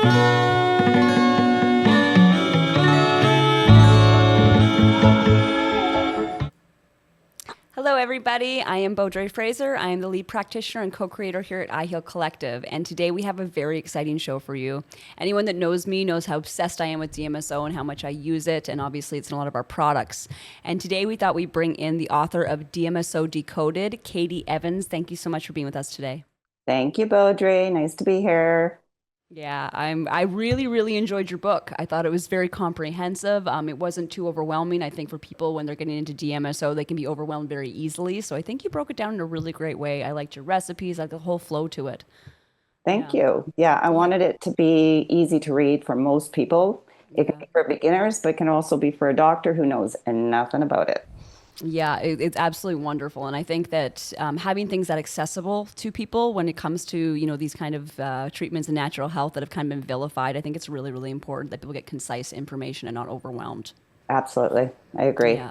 Hello, everybody. I am BoDreay Fraser. I am the lead practitioner and co-creator here at iHeal Collective. And today we have a very exciting show for you. Anyone that knows me knows how obsessed I am with DMSO and how much I use it. And obviously, it's in a lot of our products. And today we thought we'd bring in the author of DMSO Decoded, Katie Evans. Thank you so much for being with us today. Thank you, BoDreay. Nice to be here. Yeah, I really, really enjoyed your book. I thought it was very comprehensive. It wasn't too overwhelming. I think for people when they're getting into DMSO, they can be overwhelmed very easily. So I think you broke it down in a really great way. I liked your recipes, I like the whole flow to it. Thank Yeah. you. Yeah, I wanted it to be easy to read for most people. It can Yeah. be for beginners, but it can also be for a doctor who knows nothing about it. Yeah, it's absolutely wonderful, and I think that having things that accessible to people when it comes to these kind of treatments and natural health that have kind of been vilified, I think it's really really important that people get concise information and not overwhelmed. Absolutely. I agree. Yeah.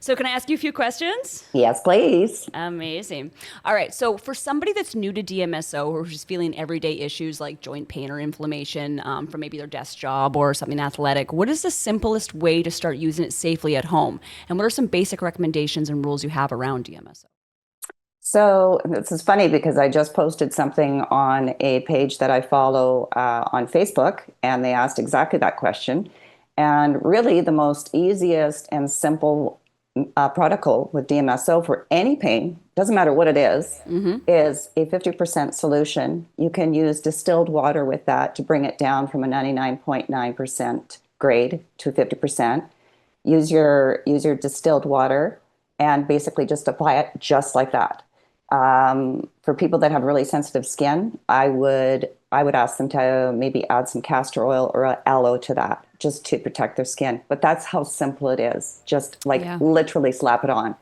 So can I ask you a few questions? Yes, please. Amazing. All right. So for somebody that's new to DMSO or who's feeling everyday issues like joint pain or inflammation from maybe their desk job or something athletic, what is the simplest way to start using it safely at home? And what are some basic recommendations and rules you have around DMSO? So this is funny because I just posted something on a page that I follow on Facebook, and they asked exactly that question. And really, the most easiest and simple protocol with DMSO for any pain, doesn't matter what it is a 50% solution. You can use distilled water with that to bring it down from a 99.9% grade to 50%. Use your distilled water and basically just apply it just like that. For people that have really sensitive skin, I would ask them to maybe add some castor oil or aloe to that just to protect their skin. But that's how simple it is. Just like Yeah. literally slap it on.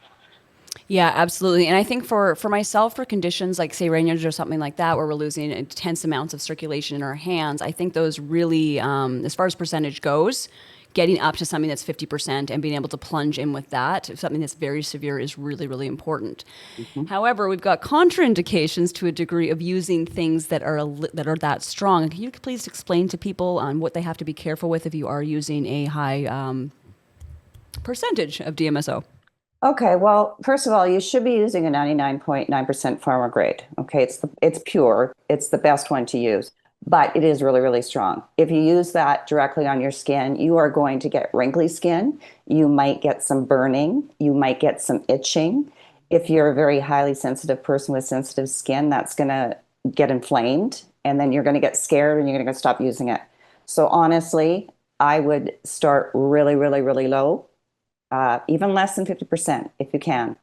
Yeah, absolutely. And I think for myself, for conditions like say Raynaud's or something like that, where we're losing intense amounts of circulation in our hands, I think those really, as far as percentage goes, getting up to something that's 50% and being able to plunge in with that, something that's very severe, is really, really important. Mhm. However, we've got contraindications to a degree of using things that are that are that strong. Can you please explain to people on what they have to be careful with if you are using a high percentage of DMSO? Okay, well, first of all, you should be using a 99.9% pharma grade. Okay, it's pure. It's the best one to use, but it is really, really strong. If you use that directly on your skin, you are going to get wrinkly skin. You might get some burning. You might get some itching. If you're a very highly sensitive person with sensitive skin, that's going to get inflamed, and then you're going to get scared and you're going to stop using it. So honestly, I would start really, really, really low, even less than 50% if you can,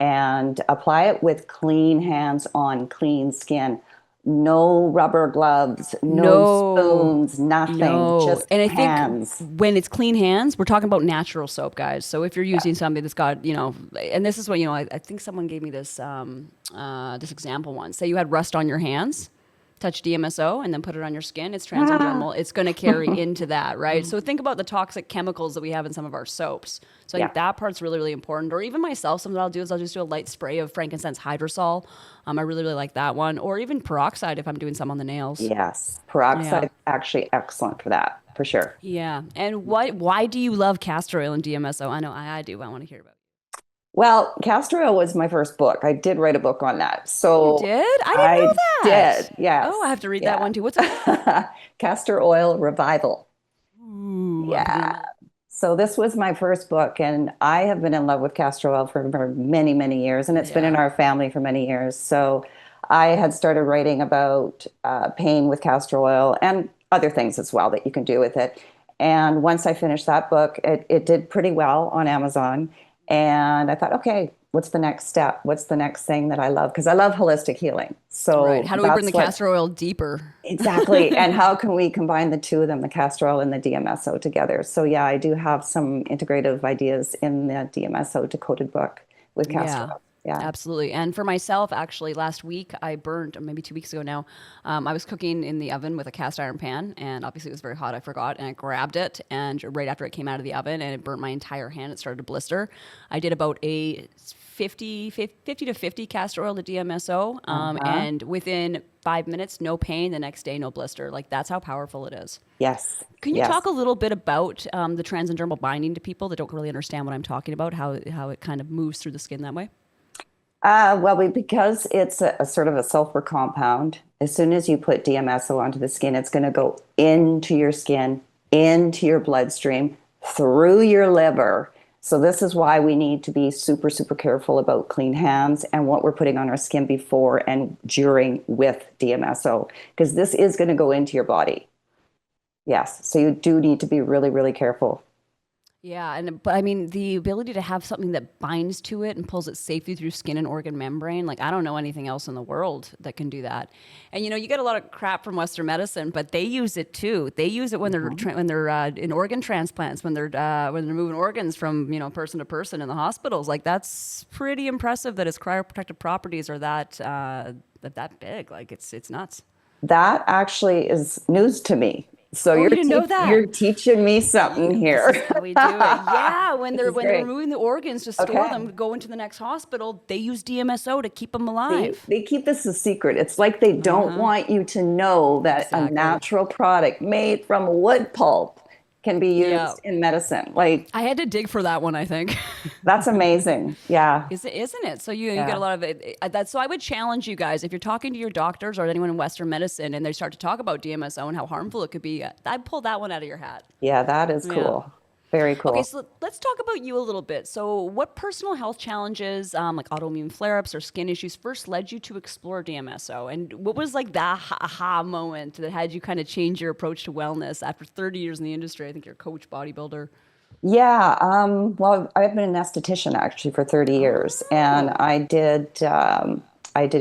and apply it with clean hands on clean skin. No rubber gloves, no No, spoons, nothing, no. just And I think hands. when it's clean hands, we're talking about natural soap, guys. So if you're Yeah. using something that's got, and this is what, I think someone gave me this example once. Say you had rust on your hands, touch DMSO and then put it on your skin. It's Ah. transdermal. It's going to carry into that, right? So think about the toxic chemicals that we have in some of our soaps. So I Yeah. think that part's really, really important. Or even myself, something I'll do is I'll just do a light spray of frankincense hydrosol. I really, really like that one. Or even peroxide if I'm doing some on the nails. Yes. Yeah. Peroxide actually excellent for that, for sure. Yeah. And why do you love castor oil and DMSO? I know I do. I want to hear about it. Well, Castor oil was my first book. I did write a book on that. Oh, you So did? I didn't know I did. that. Oh, I Yes. have to read that Yeah. one too. What's it called? Castor oil revival. Ooh, I'm putting it in Yeah. my So this was my first book, and I have been in love with castor oil for many, many years, and it's been in Yeah. our family for many years. So I had started writing about pain with castor oil and other things as well that you can do with it. And once I finished that book, it did pretty well on Amazon. And I thought, okay, what's the next step? What's the next thing that I love? Because I love holistic healing. Right. So How do we bring the that's what castor oil deeper? exactly. And how can we combine the two of them, the castor oil and the DMSO together? So yeah, I do have some integrative ideas in the DMSO Decoded book with castor Yeah. oil. Yeah. Absolutely. And for myself, actually, last week I burnt, or maybe 2 weeks ago now, I was cooking in the oven with a cast iron pan, and obviously it was very hot. I forgot, and I grabbed it, and right after it came out of the oven, and it burnt my entire hand. It started to blister. I did about a 50 to 50 castor oil to DMSO, Uh-huh. and within 5 minutes, no pain. The next day, no blister. Like that's how powerful it is. Yes. Can you talk Yes. a little bit about the transdermal binding to people that don't really understand what I'm talking about? How it kind of moves through the skin that way? Because it's a sort of a sulfur compound, as soon as you put DMSO onto the skin, it's going to go into your skin, into your bloodstream, through your liver. So this is why we need to be super, super careful about clean hands and what we're putting on our skin before and during with DMSO, because this is going to go into your body. Yes. So you do need to be really, really careful. Yeah, but I mean the ability to have something that binds to it and pulls it safely through skin and organ membrane, like I don't know anything else in the world that can do that. And you get a lot of crap from Western medicine, but they use it too. They use it when they're in organ transplants, when they're moving organs from person to person in the hospitals. Like that's pretty impressive that its cryoprotective properties are that big. Like it's nuts. That actually is news to me. So Oh, you didn't know you're that? teaching me something This is here. how we do it. Yeah, when This they're is when they're great. removing the organs to store Okay. them, go into the next hospital, they use DMSO to keep them alive. They keep this a secret. It's like they don't want you to know that a Exactly. natural product made from wood pulp can be Yeah. used in medicine. Like, I had to dig for that one, I think. that's amazing. Yeah. Isn't it? So you get a Yeah. lot of it. That so I would challenge you guys if you're talking to your doctors or anyone in Western medicine and they start to talk about DMSO and how harmful it could be. I'd pull that one out of your hat. Yeah, that is Yeah. cool. Very Okay, cool. so let's talk about you a little bit. So, what personal health challenges, like autoimmune flare-ups or skin issues, first led you to explore DMSO? And what was like that aha moment that had you kind of change your approach to wellness after 30 years in the industry? I think you're a coach, bodybuilder. Yeah. Well, I've been an esthetician actually for 30 years, and Oh, I did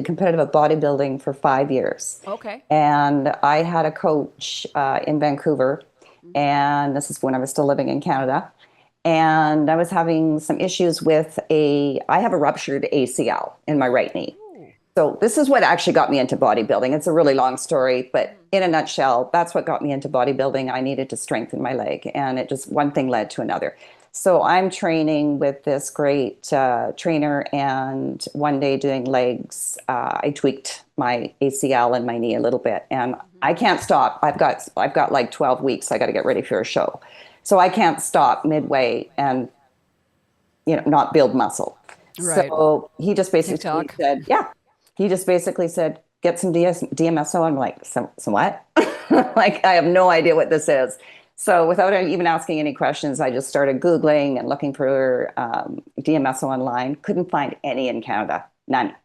competitive bodybuilding for 5 years. okay. And I had a coach in Vancouver, and this is when I was still living in Canada. And I was having some issues with I have a ruptured ACL in my right knee. Ooh. So this is what actually got me into bodybuilding. It's a really long story, but in a nutshell, that's what got me into bodybuilding. I needed to strengthen my leg, and it just one thing led to another. So I'm training with this great trainer, and one day doing legs, I tweaked my ACL and my knee a little bit, and I can't stop. I've got like 12 weeks. I got to get ready for a show, so I can't stop midway and not build muscle. Right. So he just basically TikTok. said, yeah, he just basically said, get some DMSO. I'm like, some what? Like, I have no idea what this is. So without even asking any questions, I just started Googling and looking for DMSO online. Couldn't find any in Canada. None.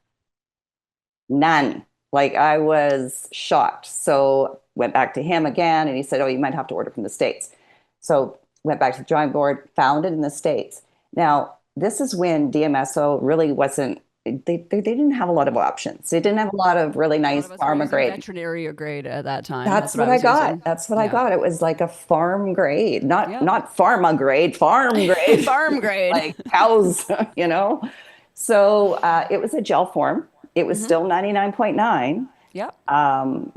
None. Like I was shocked. So went back to him again and he said, oh, you might have to order from the States. So went back to the drawing board, found it in the States. Now, this is when DMSO really wasn't, they didn't have a lot of options. They didn't have a lot of really A lot nice of us were pharma using grade. veterinary or grade at that time. That's That's what what I I was got. using. That's what I Yeah. got. It was like a farm grade, not Yep. not pharma grade, farm grade, Farm grade. like cows, you know. So it was a gel form. It was still 99.9 Yep.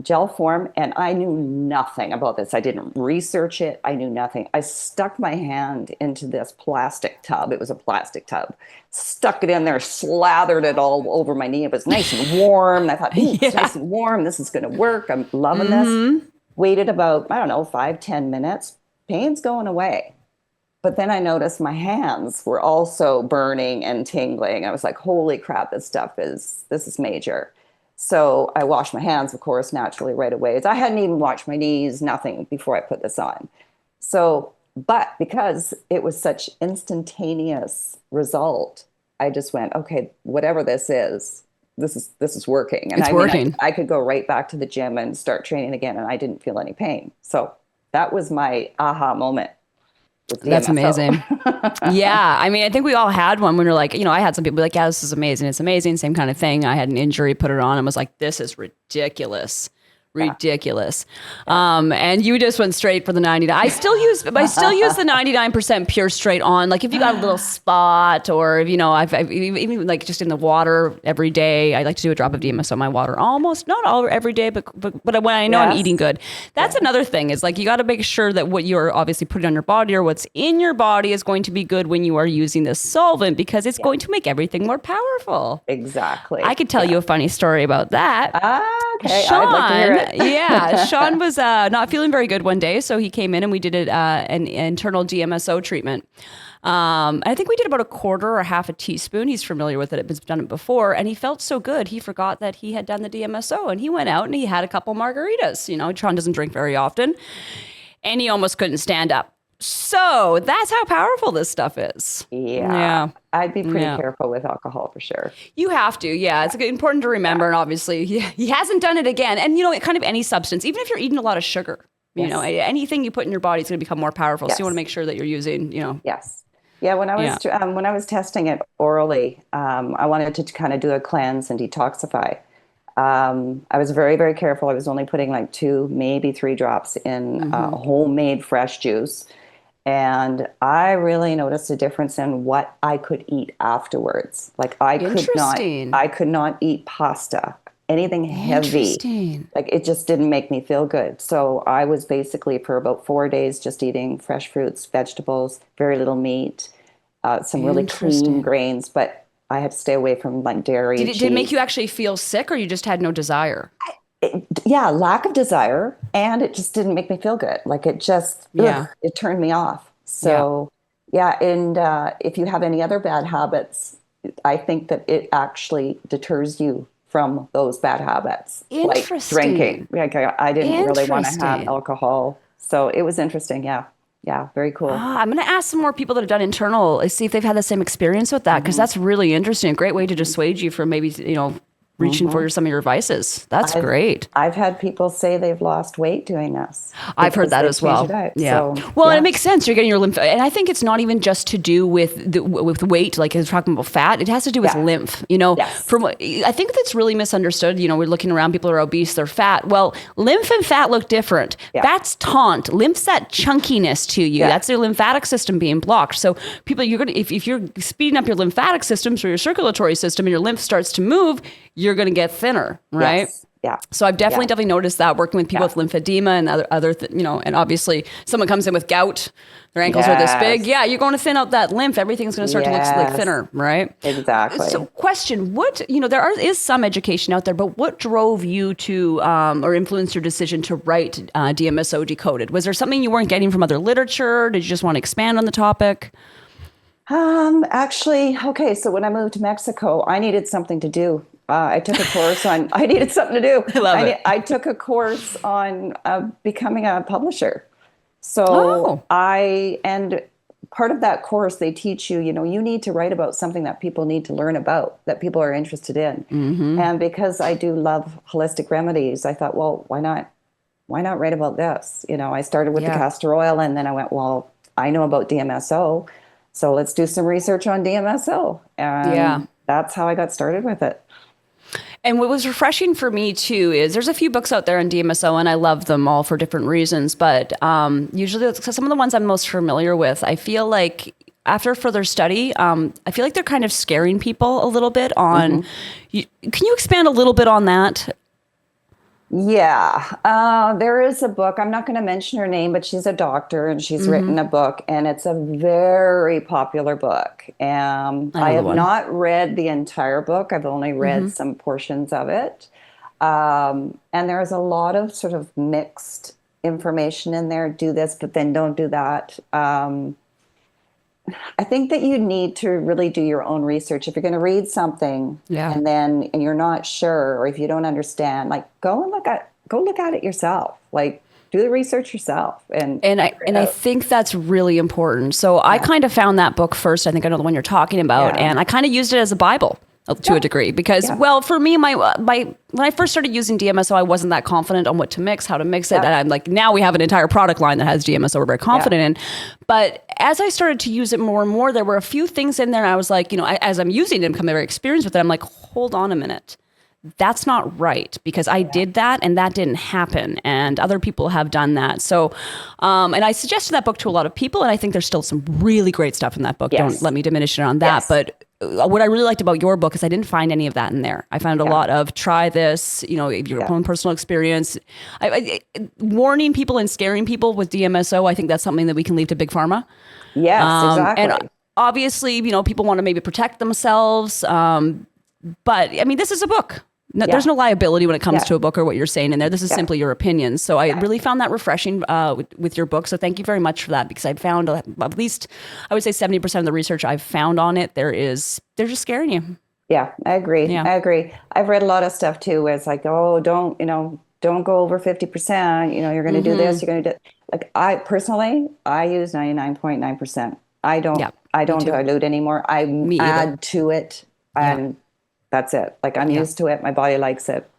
gel form, and I knew nothing about this. I didn't research it. I knew nothing. I stuck my hand into this plastic tub. It was a plastic tub. Stuck it in there, slathered it all over my knee. It was nice and warm. I thought, ooh, it's Yeah. nice and warm. This is going to work. I'm loving this. Waited about, I don't know, 5, 10 minutes. Pain's going away. But then I noticed my hands were also burning and tingling. I was like, holy crap, this is major. So I washed my hands, of course, naturally right away. I hadn't even washed my knees, nothing before I put this on. So, but because it was such instantaneous result, I just went, okay, whatever this is working. And It's I mean, working. I could go right back to the gym and start training again, and I didn't feel any pain. So that was my aha moment with That's amazing. DMSO. Yeah. I mean, I think we all had one when we are like, I had some people be like, yeah, this is amazing. It's amazing. Same kind of thing. I had an injury, put it on and was like, this is ridiculous. ridiculous. And you just went straight for the 99. I still use the 99% pure straight on. Like if you got a little spot, or if, I've even like just in the water every day, I like to do a drop of DMSO in my water, almost not all every day, but when I know I'm eating good. That's another thing, is like, you got to make sure that what you're obviously putting on your body, or what's in your body, is going to be good when you are using this solvent, because it's going to make everything more powerful. Exactly. I could tell you a funny story about that. Okay. Sean, I'd like to hear it. Sean was not feeling very good one day, so he came in and we did an internal DMSO treatment. I think we did about a quarter or half a teaspoon. He's familiar with it; he's done it before, and he felt so good. He forgot that he had done the DMSO, and he went out and he had a couple margaritas. Sean doesn't drink very often, and he almost couldn't stand up. So that's how powerful this stuff is. Yeah. I'd be pretty careful with alcohol for sure. You have to. Yeah. It's important to remember. And obviously he hasn't done it again. And, kind of any substance, even if you're eating a lot of sugar, anything you put in your body is going to become more powerful. So you want to make sure that you're using, Yes. Yeah. When I was testing it orally, I wanted to kind of do a cleanse and detoxify. I was very, very careful. I was only putting like 2, maybe 3 drops in homemade fresh juice. And I really noticed a difference in what I could eat afterwards. Like I could not eat pasta, anything heavy. Like it just didn't make me feel good. So I was basically for about 4 days just eating fresh fruits, vegetables, very little meat, some really clean grains, but I had to stay away from like dairy. Did it make you actually feel sick, or you just had no desire? Lack of desire, and it just didn't make me feel good. Like it just, it turned me off. So, and if you have any other bad habits, I think that it actually deters you from those bad habits. Like drinking. Like I didn't really want to have alcohol. So it was interesting. Yeah. Yeah, very cool. I'm going to ask some more people that have done internal, see if they've had the same experience with that, because that's really interesting. A great way to dissuade you from maybe, reaching for some of your vices. That's great. I've had people say they've lost weight doing this. I've heard that as well. Yeah. And it makes sense. You're getting your lymph. And I think it's not even just to do with weight, like I was talking about fat. It has to do with lymph. From what I think that's really misunderstood. We're looking around, people are obese, they're fat. Well, lymph and fat look different. Yeah. That's taunt. Lymph's that chunkiness to you. Yeah. That's your lymphatic system being blocked. So people, if you're speeding up your lymphatic system, so your circulatory system, and your lymph starts to move, you're going to get thinner, right? Yes. Yeah. So I've definitely noticed that working with people with lymphedema and other and obviously someone comes in with gout, their ankles are this big. Yeah, you're going to thin out that lymph. Everything's going to start to look like thinner, right? Exactly. So question, is some education out there, but what drove you to, or influenced your decision to write DMSO Decoded? Was there something you weren't getting from other literature? Did you just want to expand on the topic? Actually, okay. So when I moved to Mexico, I needed something to do. I took a course on, I needed something to do. I love it. I took a course on becoming a publisher. So and part of that course, they teach you, you need to write about something that people need to learn about, that people are interested in. Mm-hmm. And because I do love holistic remedies, I thought, well, why not write about this? I started with the castor oil, and then I went, well, I know about DMSO. So let's do some research on DMSO. And that's how I got started with it. And what was refreshing for me too is there's a few books out there on DMSO, and I love them all for different reasons. But usually some of the ones I'm most familiar with, I feel like after further study, I feel like they're kind of scaring people a little bit on. Mm-hmm. Can you expand a little bit on that? Yeah, there is a book. I'm not going to mention her name, but she's a doctor, and she's written a book, and it's a very popular book. I have not read the entire book. I've only read some portions of it. And there's a lot of sort of mixed information in there. Do this, but then don't do that. I think that you need to really do your own research. If you're going to read something and you're not sure, or if you don't understand, like go look at it yourself. Like do the research yourself. And I think that's really important. So I kind of found that book first. I think I know the one you're talking about, and I kind of used it as a Bible to a degree because, well, for me, my when I first started using DMSO, I wasn't that confident on what to mix, how to mix it. And I'm like, now we have an entire product line that has DMSO we're very confident in. But as I started to use it more and more, there were a few things in there. And I was like, as I'm using it and becoming very experienced with it, I'm like, hold on a minute. that's not right, because I did that and that didn't happen, and other people have done that. So, and I suggested that book to a lot of people, and I think there's still some really great stuff in that book. Yes. Don't let me diminish it on that. Yes. But what I really liked about your book is I didn't find any of that in there. I found a lot of try this, your own personal experience. Warning people and scaring people with DMSO, I think that's something that we can leave to Big Pharma. Yes, exactly. And obviously, people want to maybe protect themselves. But I mean, this is a book. No, there's no liability when it comes to a book or what you're saying in there. This is simply your opinion. So I really found that refreshing with your book. So thank you very much for that, because I found at least, I would say 70% of the research I've found on it, they're just scaring you. Yeah, I agree. Yeah. I agree. I've read a lot of stuff too, where it's like, oh, don't go over 50%. You're going to do this. You're going to do, like, I personally, I use 99.9%. I don't dilute anymore. I add to it, and that's it. Like, I'm used to it. My body likes it.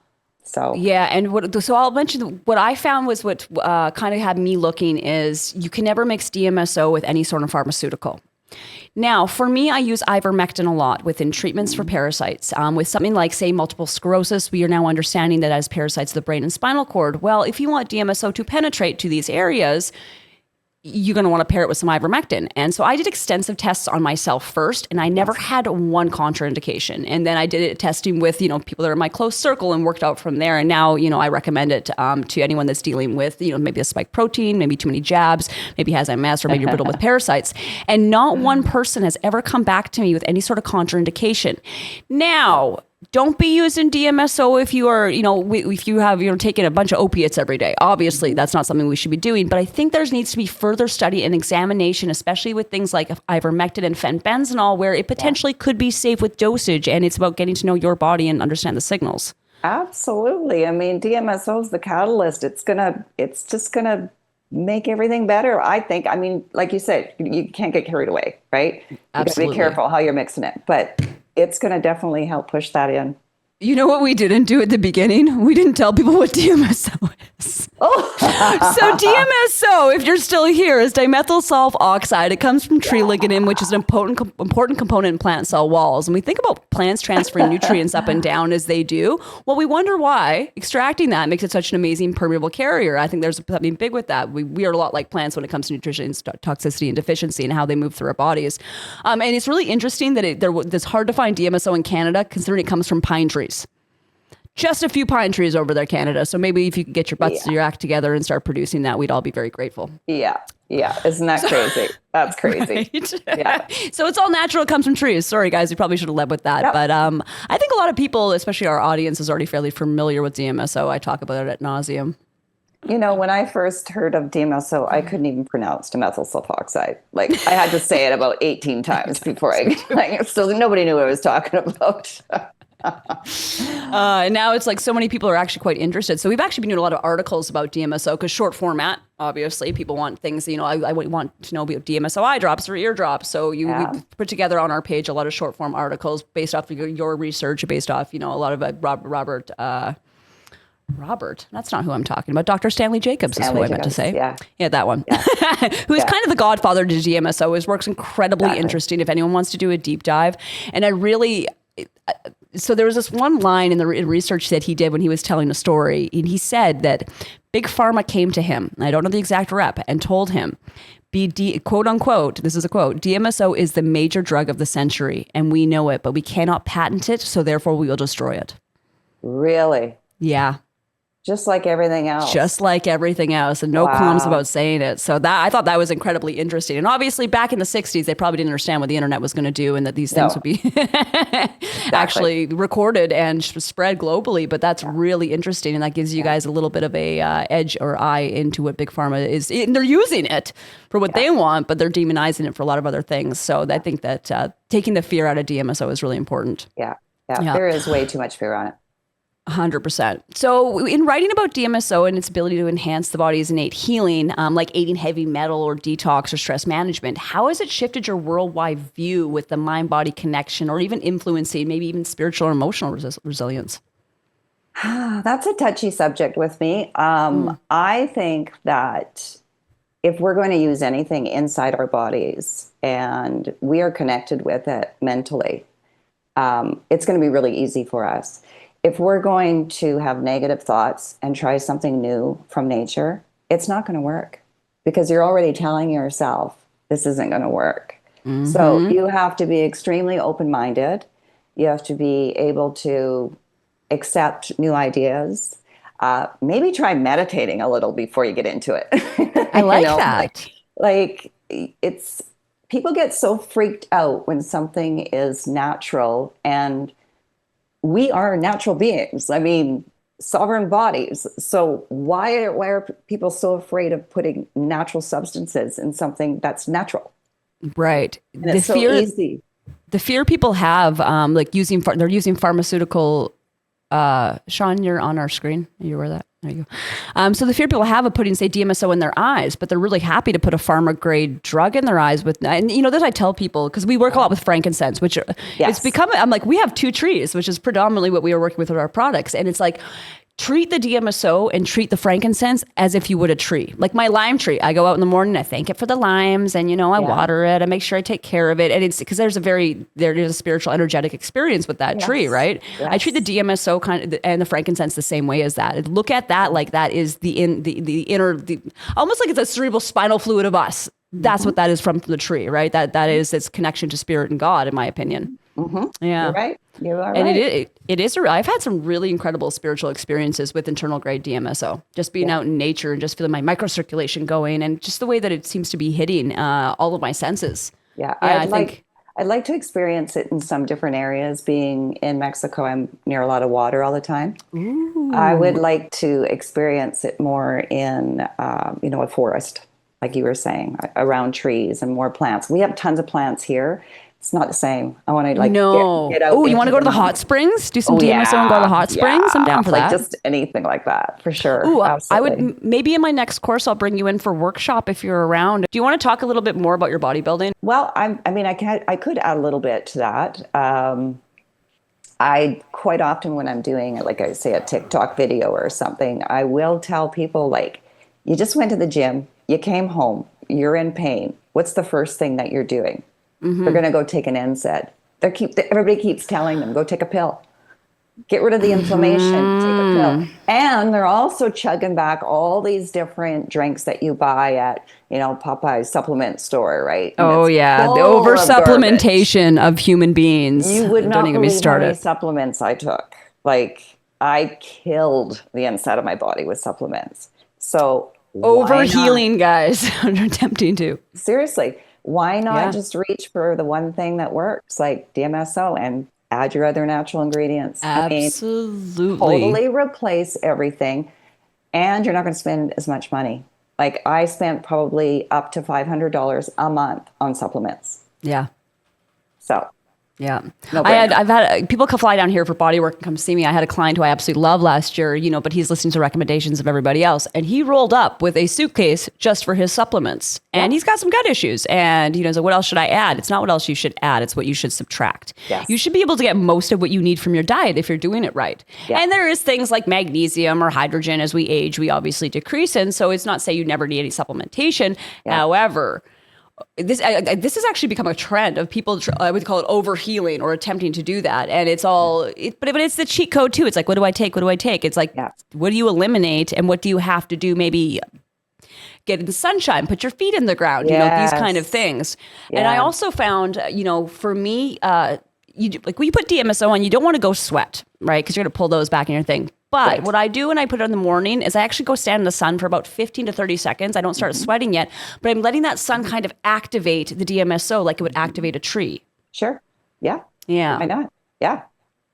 So yeah, and so I'll mention what I found was what kind of had me looking is you can never mix DMSO with any sort of pharmaceutical. Now, for me, I use ivermectin a lot within treatments for parasites. With something like, say, multiple sclerosis, we are now understanding that as parasites of the brain and spinal cord. Well, if you want DMSO to penetrate to these areas, you're going to want to pair it with some ivermectin. And so I did extensive tests on myself first, and I never had one contraindication. And then I did it testing with, people that are in my close circle, and worked out from there. And now, I recommend it to anyone that's dealing with, maybe a spike protein, maybe too many jabs, maybe has MS, or maybe you're riddled with parasites. And not one person has ever come back to me with any sort of contraindication. Now, don't be using DMSO if you are, if you have, taking a bunch of opiates every day. Obviously, that's not something we should be doing. But I think there needs to be further study and examination, especially with things like ivermectin and fenbenzanol, where it potentially could be safe with dosage. And it's about getting to know your body and understand the signals. Absolutely. I mean, DMSO is the catalyst. It's just gonna make everything better, I think. I mean, like you said, you can't get carried away, right? You got to be careful how you're mixing it, but it's going to definitely help push that in. You know what we didn't do at the beginning? We didn't tell people what DMSO is. Oh. So DMSO, if you're still here, is dimethyl sulf oxide. It comes from tree lignin, which is an important component in plant cell walls. And we think about plants transferring nutrients up and down as they do. Well, we wonder why extracting that makes it such an amazing permeable carrier. I think there's something big with that. We are a lot like plants when it comes to nutrition, toxicity, and deficiency, and how they move through our bodies. And it's really interesting that it's hard to find DMSO in Canada, considering it comes from pine trees. Just a few pine trees over there, Canada. So maybe if you could get your butts to your act together and start producing that, we'd all be very grateful. Yeah. Isn't that crazy? That's crazy. Right? Yeah. So it's all natural. It comes from trees. Sorry, guys. We probably should have led with that. Yep. But I think a lot of people, especially our audience, is already fairly familiar with DMSO. I talk about it ad nauseum. When I first heard of DMSO, I couldn't even pronounce dimethyl sulfoxide. Like, I had to say it about 18 times before so nobody knew what I was talking about. And now it's like so many people are actually quite interested. So we've actually been doing a lot of articles about DMSO, because short format, obviously, people want things, I want to know about DMSO eye drops or ear drops. So we put together on our page a lot of short form articles based off of your research, based off, a lot of Robert, that's not who I'm talking about. Dr. Stanley Jacobs is who I meant to say. Yeah, that one. Yeah. Who is kind of the godfather to DMSO. His work's incredibly interesting if anyone wants to do a deep dive. And I really... So there was this one line in the research that he did when he was telling a story, and he said that Big Pharma came to him, and I don't know the exact rep, and told him, quote unquote, this is a quote, DMSO is the major drug of the century, and we know it, but we cannot patent it, so therefore we will destroy it. Really? Yeah. Just like everything else. Just like everything else, and no qualms about saying it. So I thought that was incredibly interesting. And obviously back in the 60s, they probably didn't understand what the internet was going to do, and that these things would be actually recorded and spread globally. But that's really interesting. And that gives you guys a little bit of a edge or eye into what Big Pharma is. And they're using it for what they want, but they're demonizing it for a lot of other things. So I think that taking the fear out of DMSO is really important. Yeah. There is way too much fear on it. 100%. So in writing about DMSO and its ability to enhance the body's innate healing, like aiding heavy metal or detox or stress management, how has it shifted your worldwide view with the mind-body connection, or even influencing maybe even spiritual or emotional resilience? That's a touchy subject with me. I think that if we're going to use anything inside our bodies and we are connected with it mentally, it's going to be really easy for us. if we're going to have negative thoughts and try something new from nature, it's not going to work because you're already telling yourself this isn't going to work. So you have to be extremely open-minded. You have to be able to accept new ideas. Maybe try meditating a little before you get into it. I like know, that. like it's people get so freaked out when something is natural, and we are natural beings. I mean, sovereign bodies. So why are people so afraid of putting natural substances in something that's natural? Right. And it's so easy. The fear people have, like they're using pharmaceutical. Sean, you're on our screen. Are you aware of that? There you go. So the fear people have of putting, say, DMSO in their eyes, but they're really happy to put a pharma grade drug in their eyes and this I tell people, because we work a lot with frankincense, which it's become, I'm like, we have 2 trees, which is predominantly what we are working with our products. And it's like, treat the DMSO and treat the frankincense as if you would a tree. Like my lime tree, I go out in the morning, I thank it for the limes, and I water it, I make sure I take care of it. And it's because there's a spiritual, energetic experience with that tree, right? Yes. I treat the DMSO and the frankincense the same way as that. Look at that like that is the inner, almost like it's a cerebral spinal fluid of us. That's what that is from the tree, right? That is its connection to spirit and God, in my opinion. Yeah, you're right. You are and right. it is. I've had some really incredible spiritual experiences with internal grade DMSO. Just being out in nature and just feeling my microcirculation going, and just the way that it seems to be hitting all of my senses. Yeah, I think I'd like to experience it in some different areas. Being in Mexico, I'm near a lot of water all the time. I would like to experience it more in, a forest, like you were saying, around trees and more plants. We have tons of plants here. It's not the same. I want to get out. Oh, you want to go to the moment. hot springs? Do some DMSO and go to the hot springs? I'm down for that. Just anything like that, for sure. Ooh, absolutely. I would maybe in my next course I'll bring you in for workshop if you're around. Do you want to talk a little bit more about your bodybuilding? Well, I could add a little bit to that. I quite often when I'm doing, like I say, a TikTok video or something, I will tell people, like, you just went to the gym, you came home, you're in pain. What's the first thing that you're doing? They're going to go take an NSAID. Everybody keeps telling them, go take a pill. Get rid of the inflammation, take a pill. And they're also chugging back all these different drinks that you buy at, Popeye's supplement store, right? And oh, yeah. The over supplementation of human beings. You would not Don't believe how many supplements I took. Like, I killed the inside of my body with supplements. So overhealing, guys, are attempting to. Seriously. Why not just reach for the one thing that works, like DMSO, and add your other natural ingredients? Absolutely. Totally replace everything, and you're not going to spend as much money. Like, I spent probably up to $500 a month on supplements. Yeah. So. Yeah. No, I've had people fly down here for body work and come see me. I had a client who I absolutely love last year, but he's listening to recommendations of everybody else. And he rolled up with a suitcase just for his supplements. And he's got some gut issues. And, so what else should I add? It's not what else you should add. It's what you should subtract. Yes. You should be able to get most of what you need from your diet if you're doing it right. Yeah. And there is things like magnesium or hydrogen. As we age, we obviously decrease. And so it's not say you never need any supplementation. Yeah. However, this has actually become a trend of people. I would call it overhealing or attempting to do that, and it's all. But it's the cheat code too. It's like, what do I take? What do I take? It's like, what do you eliminate, and what do you have to do? Maybe get in the sunshine, put your feet in the ground. These kind of things. Yeah. And I also found, for me, when you put DMSO on, you don't want to go sweat, right? Because you're going to pull those back in your thing. But what I do when I put it in the morning is I actually go stand in the sun for about 15 to 30 seconds. I don't start sweating yet, but I'm letting that sun kind of activate the DMSO like it would activate a tree. Sure. Yeah. Yeah. Why not? Yeah.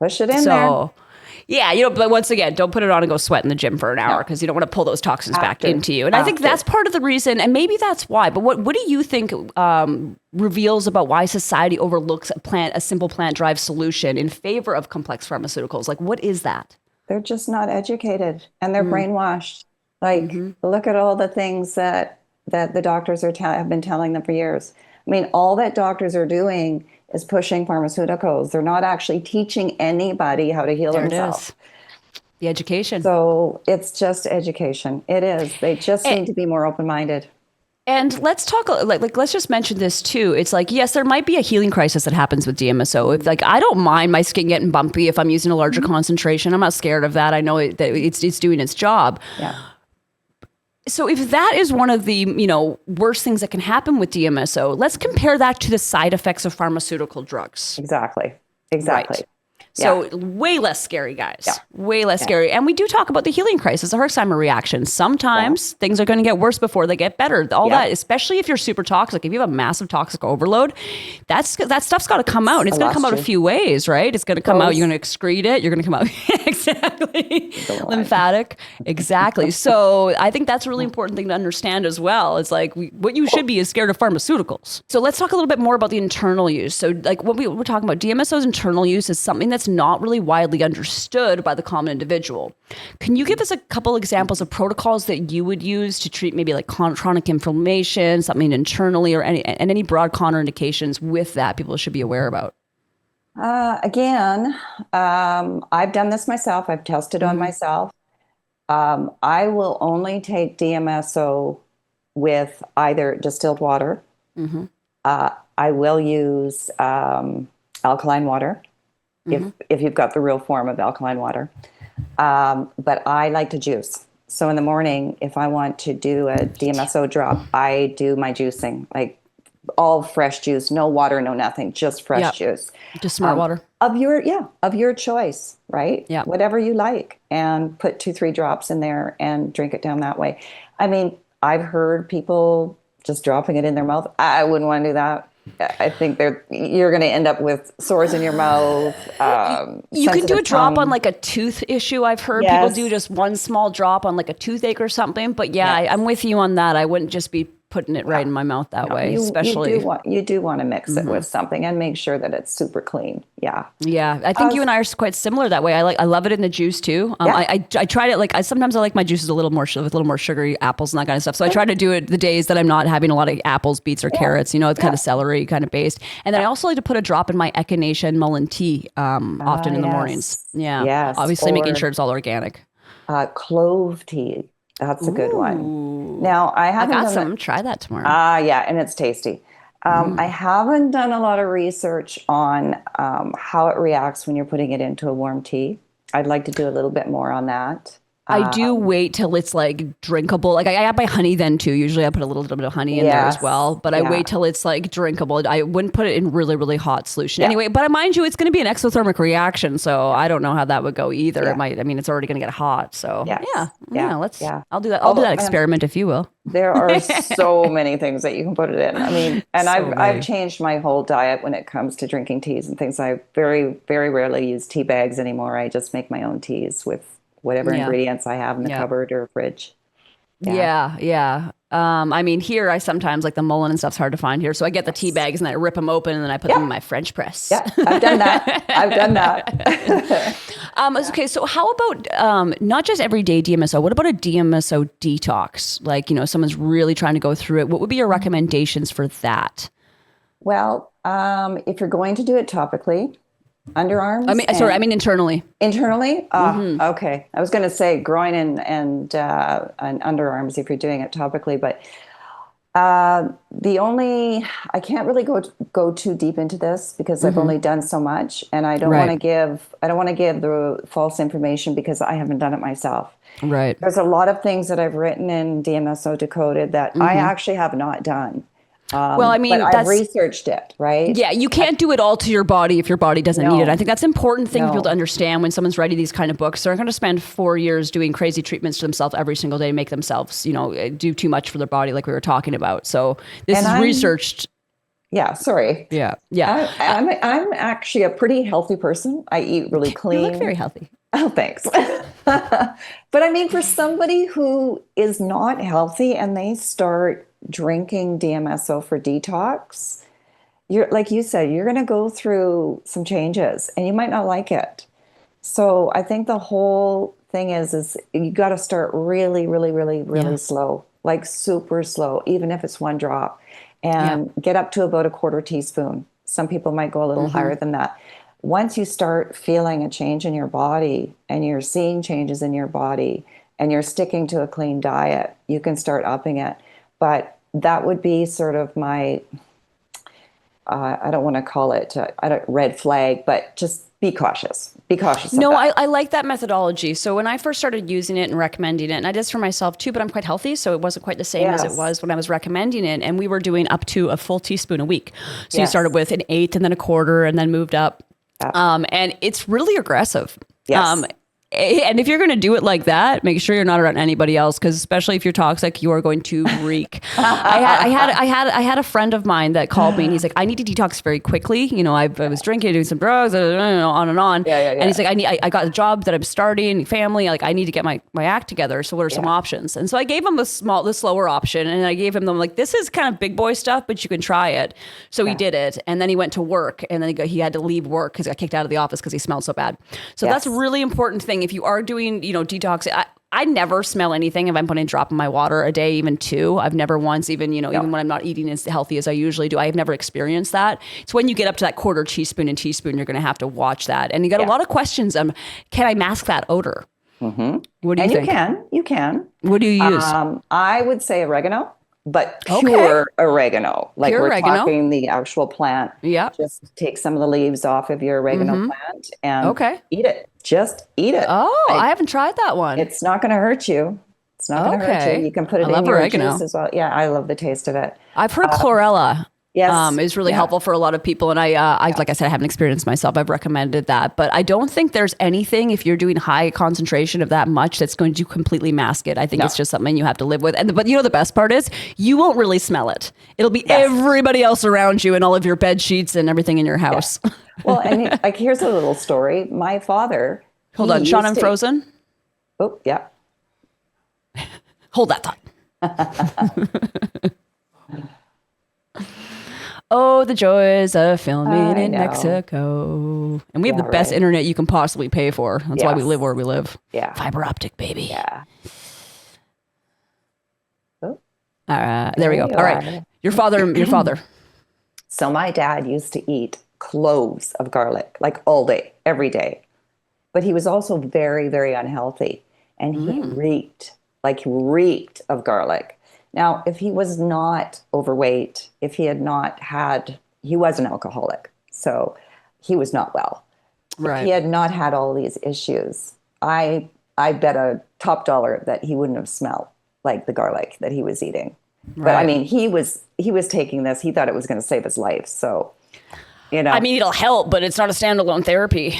Push it in there. Yeah, but once again, don't put it on and go sweat in the gym for an hour because you don't want to pull those toxins back into you. And I think that's part of the reason, and maybe that's why. But what do you think reveals about why society overlooks a simple plant-derived solution in favor of complex pharmaceuticals? Like, what is that? They're just not educated, and they're brainwashed. Like, look at all the things that the doctors have been telling them for years. I mean, all that doctors are doing is pushing pharmaceuticals. They're not actually teaching anybody how to heal themselves. The education. So it's just education. It is. They just need to be more open-minded. And let's talk, let's just mention this too. It's like, yes, there might be a healing crisis that happens with DMSO. If like, I don't mind my skin getting bumpy if I'm using a larger concentration. I'm not scared of that. I know that it's doing its job. Yeah. So if that is one of the, worst things that can happen with DMSO, let's compare that to the side effects of pharmaceutical drugs. Exactly. Right. So way less scary, guys. Yeah. Way less scary. And we do talk about the healing crisis, the Herxheimer reaction. Sometimes things are going to get worse before they get better. All that, especially if you're super toxic, if you have a massive toxic overload, that stuff's got to come out. And it's going to come out a few ways, right? It's going to come out. You're going to excrete it. You're going to come out. Exactly. Lymphatic. Exactly. So I think that's a really important thing to understand as well. It's like what you should be is scared of pharmaceuticals. So let's talk a little bit more about the internal use. So like what we're talking about, DMSO's internal use is something that's not really widely understood by the common individual. Can you give us a couple examples of protocols that you would use to treat maybe like chronic inflammation, something internally, or any broad contraindications with that people should be aware about? Again, I've done this myself. I've tested on myself. I will only take DMSO with either distilled water. I will use alkaline water. If you've got the real form of alkaline water. But I like to juice. So in the morning, if I want to do a DMSO drop, I do my juicing, like all fresh juice, no water, no nothing, just fresh juice. Just smart water. Of your choice, right? Yeah. Whatever you like, and put 2-3 drops in there and drink it down that way. I mean, I've heard people just dropping it in their mouth. I wouldn't want to do that. I think you're going to end up with sores in your mouth. You can do a drop on like a tooth issue. I've heard people do just one small drop on like a toothache or something. But I'm with you on that. I wouldn't just be putting it right in my mouth that way, especially. You do want to mix it with something and make sure that it's super clean. Yeah. Yeah. I think you and I are quite similar that way. I love it in the juice too. I tried it. sometimes I like my juices with a little more sugary apples and that kind of stuff. So I try to do it the days that I'm not having a lot of apples, beets, or carrots, it's kind of celery kind of based. And then I also like to put a drop in my echinacea and mullein tea, often in the mornings. Yeah. Yes. Obviously making sure it's all organic. Clove tea. That's a good one. Now, I haven't got some. Try that tomorrow. Yeah, and it's tasty. I haven't done a lot of research on how it reacts when you're putting it into a warm tea. I'd like to do a little bit more on that. I do wait till it's like drinkable. Like I add my honey then too. Usually I put a little bit of honey in there as well. But I wait till it's like drinkable. I wouldn't put it in really, really hot solution. Anyway, but mind you, it's going to be an exothermic reaction. So I don't know how that would go either. It might, it's already going to get hot. So I'll do that. I'll do that experiment if you will. There are so many things that you can put it in. And I've changed my whole diet when it comes to drinking teas and things. I very, very rarely use tea bags anymore. I just make my own teas with whatever ingredients I have in the cupboard or fridge. Yeah. Here I sometimes like the mullein and stuff's hard to find here. So I get the tea bags and I rip them open and then I put them in my French press. Yeah, I've done that. Okay, so how about not just everyday DMSO? What about a DMSO detox? Like, someone's really trying to go through it. What would be your recommendations for that? Well, if you're going to do it topically, underarms? Internally. Internally? Okay. I was going to say groin and underarms if you're doing it topically, but I can't really go too deep into this because I've only done so much, and I don't want to give the false information because I haven't done it myself. Right. There's a lot of things that I've written in DMSO Decoded that I actually have not done. But I've researched it, right? Yeah, you can't do it all to your body if your body doesn't need it. I think that's an important thing for people to understand when someone's writing these kind of books. They're not going to spend 4 years doing crazy treatments to themselves every single day, make themselves, do too much for their body, like we were talking about. So this is researched. Yeah, sorry. Yeah. I'm actually a pretty healthy person. I eat really clean. You look very healthy. Oh, thanks. But for somebody who is not healthy and they start drinking DMSO for detox, like you said, you're going to go through some changes and you might not like it. So I think the whole thing is you got to start really, really, really, really slow, like super slow, even if it's one drop, and get up to about a quarter teaspoon. Some people might go a little higher than that. Once you start feeling a change in your body and you're seeing changes in your body and you're sticking to a clean diet, you can start upping it. But that would be sort of my, I don't want to call it red flag, but just be cautious. Be cautious of No, that. I like that methodology. So when I first started using it and recommending it, and I did this for myself too, but I'm quite healthy, so it wasn't quite the same as it Yes. was when I was recommending it. And we were doing up to a full teaspoon a week. So you Yes. started with an eighth and then a quarter and then moved up. Yeah. And it's really aggressive. Yes. And if you're going to do it like that, make sure you're not around anybody else, because especially if you're toxic, you are going to reek. I had a friend of mine that called me, and he's like, "I need to detox very quickly. You know, I was drinking, doing some drugs, on and on." Yeah. And he's like, I got a job that I'm starting, family. Like, I need to get my act together. So what are some options? And so I gave him the slower option, and I gave him like, this is kind of big boy stuff, but you can try it. So he did it, and then he went to work, and then he had to leave work because he got kicked out of the office because he smelled so bad. So that's a really important thing. If you are doing, detox, I never smell anything if I'm putting a drop in my water a day, even two. I've never once, even when I'm not eating as healthy as I usually do, I've never experienced that. It's when you get up to that quarter teaspoon, you're going to have to watch that. And you got a lot of questions. Can I mask that odor? Mm-hmm. What do you think? You can. What do you use? I would say oregano, but pure oregano. Like Pure we're oregano. talking the actual plant. Yeah. Just take some of the leaves off of your oregano plant and eat it. Just eat it. Oh, I haven't tried that one. It's not going to hurt you. It's not going to hurt you. You can put it in your oregano. juice as well. Yeah, I love the taste of it. I've heard chlorella. Yes. Is really helpful for a lot of people. And I like I said, I haven't experienced myself. I've recommended that. But I don't think there's anything, if you're doing high concentration of that much, that's going to completely mask it. I think it's just something you have to live with. But the best part is you won't really smell it. It'll be everybody else around you and all of your bed sheets and everything in your house. Yeah. Well, and like here's a little story. My father. Hold on, Sean, I'm frozen. Oh, yeah. Hold that thought. Oh, the joys of filming in Mexico. And we have the best internet you can possibly pay for. That's why we live where we live. Yeah. Fiber optic, baby. Yeah. Oh. There we go. All right. Your father. So my dad used to eat cloves of garlic, like all day, every day. But he was also very, very unhealthy. And he reeked of garlic. Now, if he was not overweight, if he had not had, he was an alcoholic, so he was not well. Right. If he had not had all these issues, I bet a top dollar that he wouldn't have smelled like the garlic that he was eating. Right. But I mean, he was taking this. He thought it was going to save his life. So, I mean, it'll help, but it's not a standalone therapy.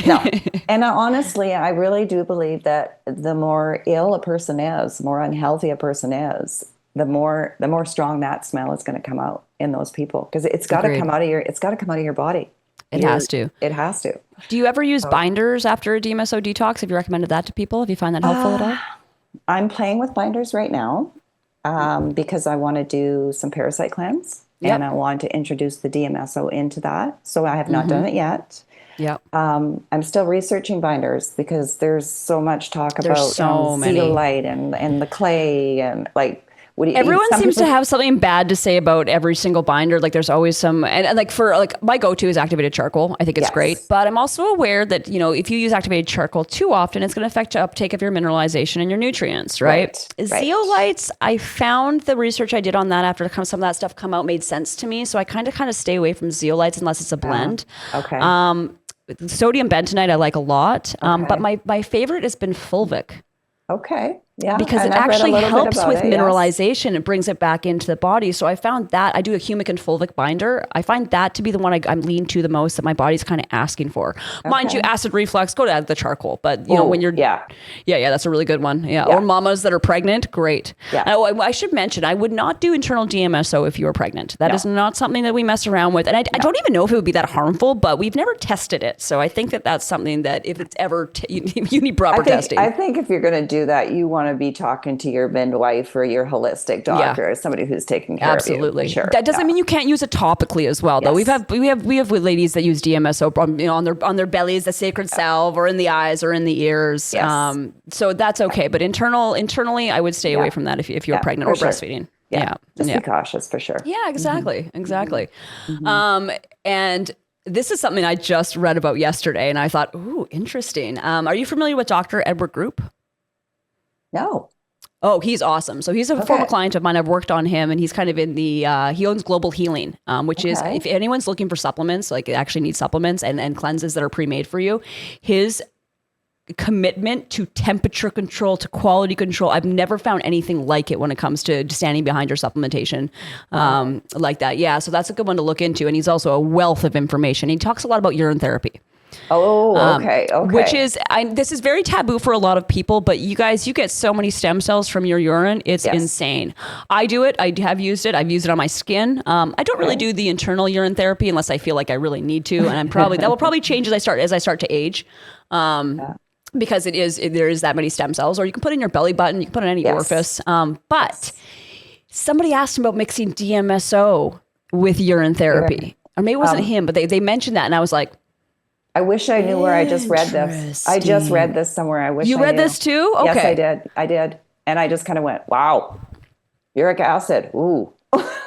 No. And honestly, I really do believe that the more ill a person is, the more unhealthy a person is, the more strong that smell is going to come out in those people, because it's got to come out of your body. It has to. It has to. Do you ever use binders after a DMSO detox? Have you recommended that to people? Have you find that helpful at all? I'm playing with binders right now because I want to do some parasite cleanse. Yep. And I want to introduce the DMSO into that. So I have not done it yet. Yeah. I'm still researching binders because there's so much talk about many. zeolite and the clay and like. Everyone seems to have something bad to say about every single binder. Like there's always some, and like my go-to is activated charcoal. I think it's great, but I'm also aware that, if you use activated charcoal too often, it's going to affect the uptake of your mineralization and your nutrients, right? Zeolites, I found the research I did on that after some of that stuff come out made sense to me. So I kind of stay away from zeolites unless it's a blend. Okay. Sodium bentonite I like a lot, but my favorite has been fulvic. Okay. Yeah. Because it actually helps with mineralization. It brings it back into the body. So I found that I do a humic and fulvic binder. I find that to be the one I'm lean to the most, that my body's kind of asking for. Okay. Mind you, acid reflux, go to the charcoal. But when you're, that's a really good one. Yeah. Or mamas that are pregnant, great. Yeah. I should mention, I would not do internal DMSO if you were pregnant. That is not something that we mess around with. And I don't even know if it would be that harmful, but we've never tested it. So I think that's something that if it's ever, you need proper testing. I think if you're going to do that, you want to be talking to your midwife or your holistic doctor, or somebody who's taking care of you. Absolutely. Sure. That doesn't mean you can't use it topically as well, though. We have ladies that use DMSO on their bellies, the sacred salve, or in the eyes or in the ears. Yes. So that's okay. But internally, I would stay away from that if you're pregnant or breastfeeding. Yeah. Just be cautious for sure. Yeah, exactly. Exactly. And this is something I just read about yesterday, and I thought, ooh, interesting. Are you familiar with Dr. Edward Group? No. Oh, he's awesome. So he's a former client of mine. I've worked on him, and he's kind of in the, he owns Global Healing, which is, if anyone's looking for supplements, like actually need supplements and cleanses that are pre-made for you, his commitment to temperature control, to quality control, I've never found anything like it when it comes to standing behind your supplementation like that. Yeah, so that's a good one to look into. And he's also a wealth of information. He talks a lot about urine therapy. Oh, okay. Which is, this is very taboo for a lot of people, but you guys, you get so many stem cells from your urine. It's insane. I do it. I have used it. I've used it on my skin. I don't really do the internal urine therapy unless I feel like I really need to. And I'm probably, that will probably change as I start to age. Because there is that many stem cells, or you can put it in your belly button, you can put it in any orifice. But somebody asked him about mixing DMSO with urine therapy. Or maybe it wasn't him, but they mentioned that. And I was like, I wish I knew where I just read this. I just read this somewhere. I wish you I read knew. this too? Okay. Yes, I did. And I just kind of went, wow, uric acid. Ooh.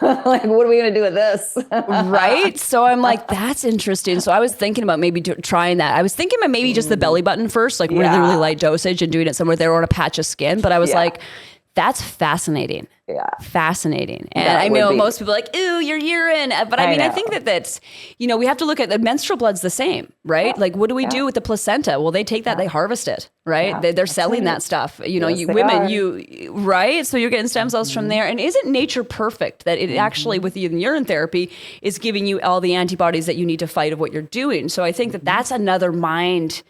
Like, what are we going to do with this? Right? So I'm like, that's interesting. So I was thinking about maybe trying that. I was thinking about maybe just the belly button first, like really, really light dosage and doing it somewhere there on a patch of skin. But I was like, that's fascinating. Yeah. Fascinating. And I know most people are like, ooh, your urine. But I mean, I think that's, we have to look at the menstrual blood's the same, right? Like, what do we do with the placenta? Well, they take that, they harvest it, right? They're selling that stuff. Right? So you're getting stem cells from there. And isn't nature perfect that it actually, with the urine therapy, is giving you all the antibodies that you need to fight of what you're doing? So I think that's another mind,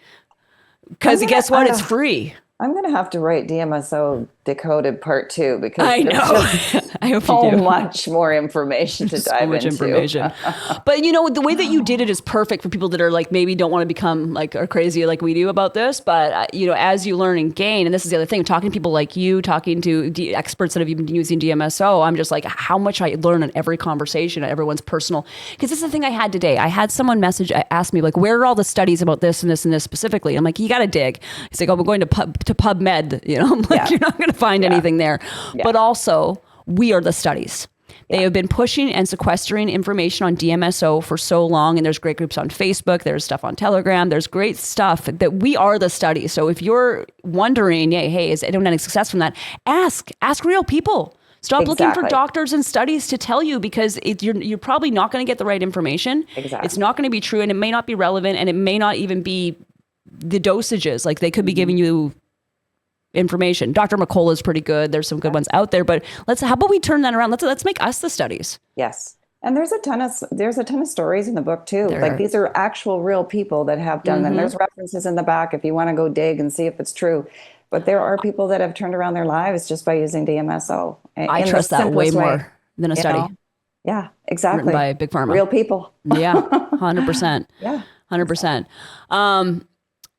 because guess what? It's free. I'm going to have to write DMSO Decoded Part 2 because I know. I hope so much more information to dive into. Information. But the way that you did it is perfect for people that are like, maybe don't want to become like are crazy like we do about this. But as you learn and gain, and this is the other thing, talking to people like you, talking to experts that have even been using DMSO, I'm just like, how much I learn in every conversation, everyone's personal. Because this is the thing I had today. I had someone ask me like, where are all the studies about this and this and this specifically? I'm like, you got to dig. He's like, oh, we're going to PubMed. I'm like, you're not going to find anything there. But also, we are the studies. They have been pushing and sequestering information on DMSO for so long, and there's great groups on Facebook, there's stuff on Telegram, there's great stuff that we are the study. So if you're wondering, hey, is anyone having success from that? Ask real people. Stop looking for doctors and studies to tell you, because you're probably not going to get the right information. Exactly. It's not going to be true, and it may not be relevant, and it may not even be the dosages. Like, they could be giving you information. Dr. McCullough is pretty good. There's some good ones out there, but how about we turn that around? Let's make us the studies. Yes. And there's a ton of stories in the book too. These are actual real people that have done them. There's references in the back if you want to go dig and see if it's true. But there are people that have turned around their lives just by using DMSO. I trust that way more than a study. Yeah, exactly. Written by Big Pharma. Real people. Yeah, 100%. Yeah. 100%.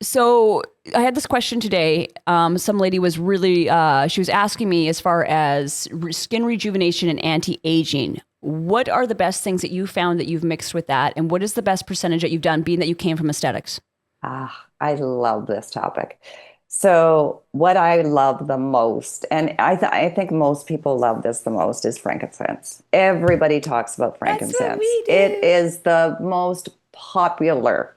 So I had this question today. Some lady was really, she was asking me as far as skin rejuvenation and anti-aging. What are the best things that you found that you've mixed with that? And what is the best percentage that you've done, being that you came from aesthetics? I love this topic. So what I love the most, and I think most people love this the most, is frankincense. Everybody talks about frankincense. That's what we do. It is the most popular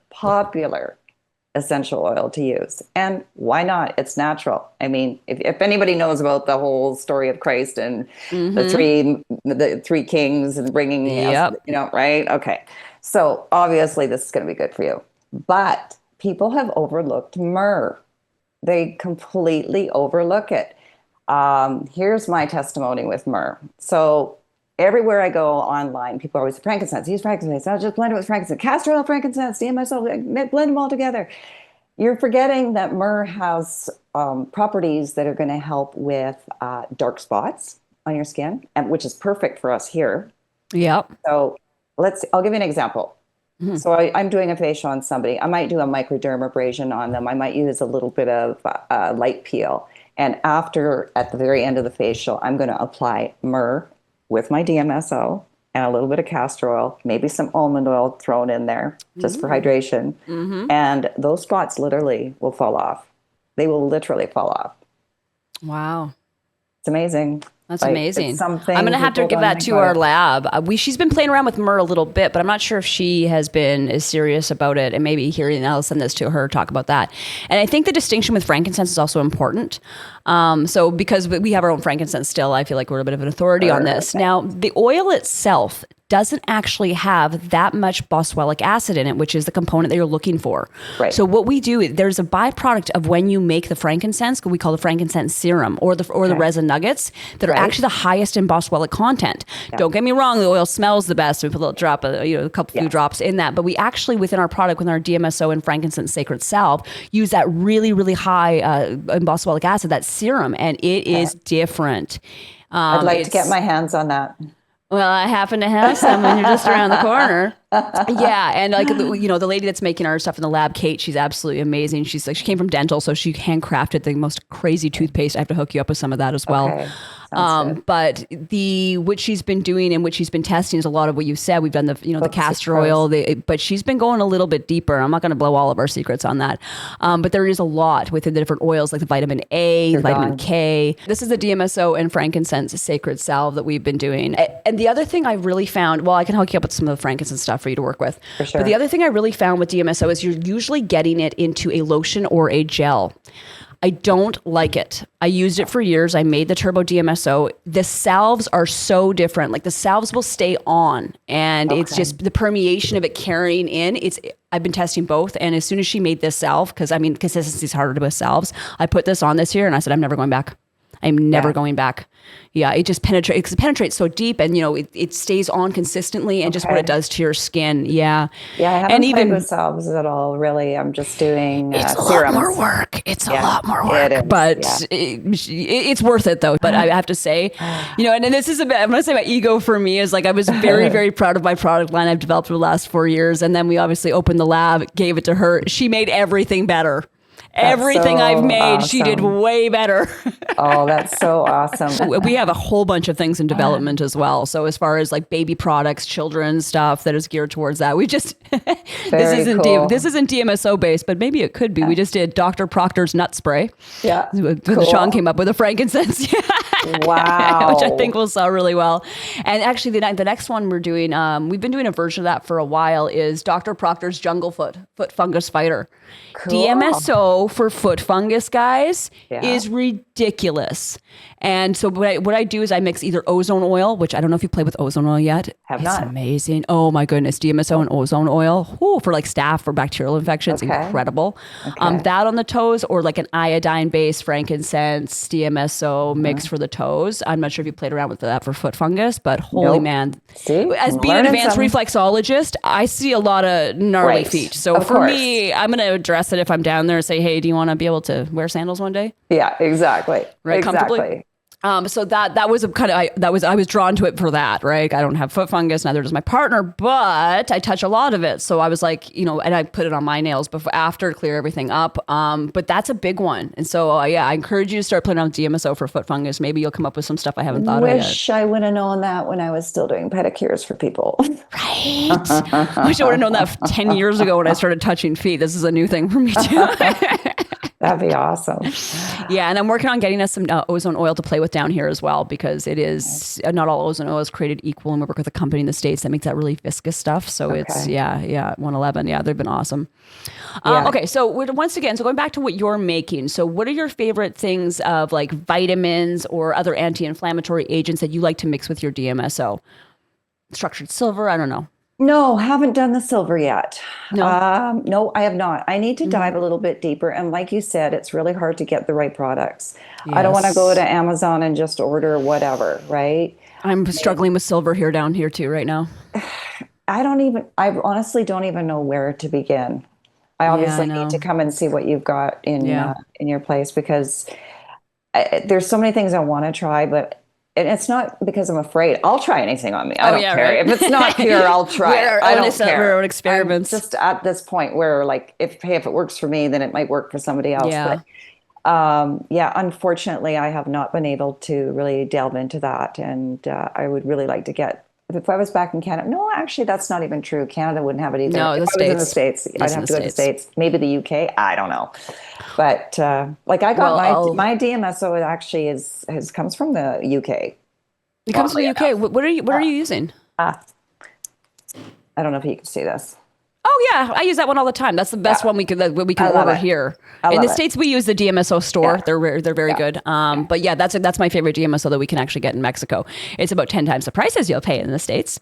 essential oil to use. And why not? It's natural. I mean, if anybody knows about the whole story of Christ and the three kings and bringing, right? Okay. So obviously this is going to be good for you. But people have overlooked myrrh. They completely overlook it. Here's my testimony with myrrh. So everywhere I go online, people always say, frankincense, use frankincense. I'll just blend it with frankincense. Castor oil, frankincense, DMSO, blend them all together. You're forgetting that myrrh has properties that are going to help with dark spots on your skin, which is perfect for us here. Yep. So I'll give you an example. Mm-hmm. So I'm doing a facial on somebody. I might do a microdermabrasion on them. I might use a little bit of light peel. And at the very end of the facial, I'm going to apply myrrh with my DMSO and a little bit of castor oil, maybe some almond oil thrown in there just for hydration. Mm-hmm. And those spots literally will fall off. They will literally fall off. Wow. It's amazing. That's Like it's amazing. I'm something gonna have to people give don't that think to our about. lab. She's been playing around with myrrh a little bit, but I'm not sure if she has been as serious about it. And maybe hearing, I'll send this to her, talk about that. And I think the distinction with frankincense is also important. So because we have our own frankincense still, I feel like we're a bit of an authority on this. Perfect. Now, the oil itself doesn't actually have that much boswellic acid in it, which is the component that you're looking for. Right. So what we do, there's a byproduct of when you make the frankincense, we call the frankincense serum or the Okay. resin nuggets that are Right. actually the highest in boswellic content. Yeah. Don't get me wrong, the oil smells the best. We put a little drop of, a couple few Yeah. drops in that, but we actually within our product, with our DMSO and frankincense sacred salve, use that really, really high in boswellic acid, that serum, and it is different. I'd like to get It's- my hands on that. well, I happen to have some when you're just around the corner. Yeah, and like the lady that's making our stuff in the lab, Kate, she's absolutely amazing. She's like she came from dental, so she handcrafted the most crazy toothpaste. I have to hook you up with some of that as well. Okay. Sounds good. But what she's been doing and what she's been testing is a lot of what you said. We've done the the Look, castor oil, but she's been going a little bit deeper. I'm not going to blow all of our secrets on that, but there is a lot within the different oils, like the vitamin A, You're vitamin gone. K. This is the DMSO and frankincense sacred salve that we've been doing. And the other thing I really found, well, I can hook you up with some of the frankincense stuff for you to work with. For sure. But the other thing I really found with DMSO is you're usually getting it into a lotion or a gel. I don't like it. I used it for years. I made the Turbo DMSO. The salves are so different. Like the salves will stay on, and it's Okay. just the permeation of it carrying in. I've been testing both, and as soon as she made this salve, because I mean consistency is harder with salves, I put this on this year, and I said I'm never going back. I'm never Yeah. going back. Yeah, it just penetrates. It penetrates so deep, and it stays on consistently, and just what Okay. it does to your skin. Yeah, Yeah, I haven't and played even with salves at all, really. I'm just doing it's a serums. lot more work. It's a Yeah, lot more it work, is, but it's worth it though. But I have to say, and this is I'm going to say my ego for me is like I was very, very proud of my product line I've developed for the last 4 years. And then we obviously opened the lab, gave it to her. She made everything better. Everything so I've made, she did awesome. way better. Oh, that's so awesome. We have a whole bunch of things in development as well. So as far as like baby products, children's stuff that is geared towards that, we just Very cool. this isn't DMSO based, but maybe it could be. We just did Dr. Proctor's nut spray. Yeah. Cool. Sean came up with a frankincense, Wow. which I think will sell really well. And actually, the next one we're doing, we've been doing a version of that for a while, is Dr. Proctor's Jungle Foot Fungus Fighter. Cool. DMSO for foot fungus, guys, Yeah. is ridiculous. And so what I do is I mix either ozone oil, which I don't know if you played with ozone oil yet. Have It's not. amazing. Oh my goodness. DMSO and ozone oil for like staph or bacterial infections. Okay. Incredible. Okay. That on the toes, or like an iodine based frankincense DMSO mix for the toes. I'm not sure if you played around with that for foot fungus, but holy Nope. man. See? As I'm being an learning advanced something. reflexologist, I see a lot of gnarly Right. feet. So Of for course. me, I'm going to address it if I'm down there and say, hey, do you want to be able to wear sandals one day? Yeah, exactly. Right, comfortably? Exactly. So that was a kind of I was drawn to it for that, right? I don't have foot fungus, neither does my partner, but I touch a lot of it. So I was like, and I put it on my nails before, after to clear everything up. But that's a big one, and so I encourage you to start playing on DMSO for foot fungus. Maybe you'll come up with some stuff I haven't thought of yet. Wish I would have known that when I was still doing pedicures for people. Right? Wish I would have known that 10 years ago when I started touching feet. This is a new thing for me too. That'd be awesome. Yeah, and I'm working on getting us some ozone oil to play with down here as well, because it is not all ozone oil is created equal, and we work with a company in the States that makes that really viscous stuff. So it's 111. Yeah, they've been awesome. Yeah. Okay, so once again, so going back to what you're making, so what are your favorite things of like vitamins or other anti-inflammatory agents that you like to mix with your DMSO? Structured silver, I don't know. No, haven't done the silver yet. No? No, I have not. I need to dive a little bit deeper. And like you said, it's really hard to get the right products. I don't want to go to Amazon and just order whatever, right? I'm struggling with silver down here too right now. I honestly don't even know where to begin. I obviously know. need to come and see what you've got in Yeah. in your place, because there's so many things I want to try, but and it's not because I'm afraid. I'll try anything on me. I don't care. right. If it's not pure, I'll try it. I don't care. We're our own experiments. I'm just at this point where, like, if it works for me, then it might work for somebody else. Yeah. But unfortunately, I have not been able to really delve into that, and I would really like to get if I was back in Canada, no, actually, that's not even true. Canada wouldn't have it either. No, If the I was in the States. States, I'd Yes, in have the to go to the States. States. Maybe the UK. I don't know. But like I got Well, I'll. my DMSO actually is comes from the UK. It comes from Oddly the UK. enough. What are you using? Ah, I don't know if you can see this. Oh yeah, I use that one all the time. That's the best Yeah, one we can I love order it. here. I In the love it. States, we use the DMSO store. Yeah, They're very yeah, good. yeah. But yeah, that's my favorite DMSO that we can actually get in Mexico. It's about 10 times the price as you'll pay in the States,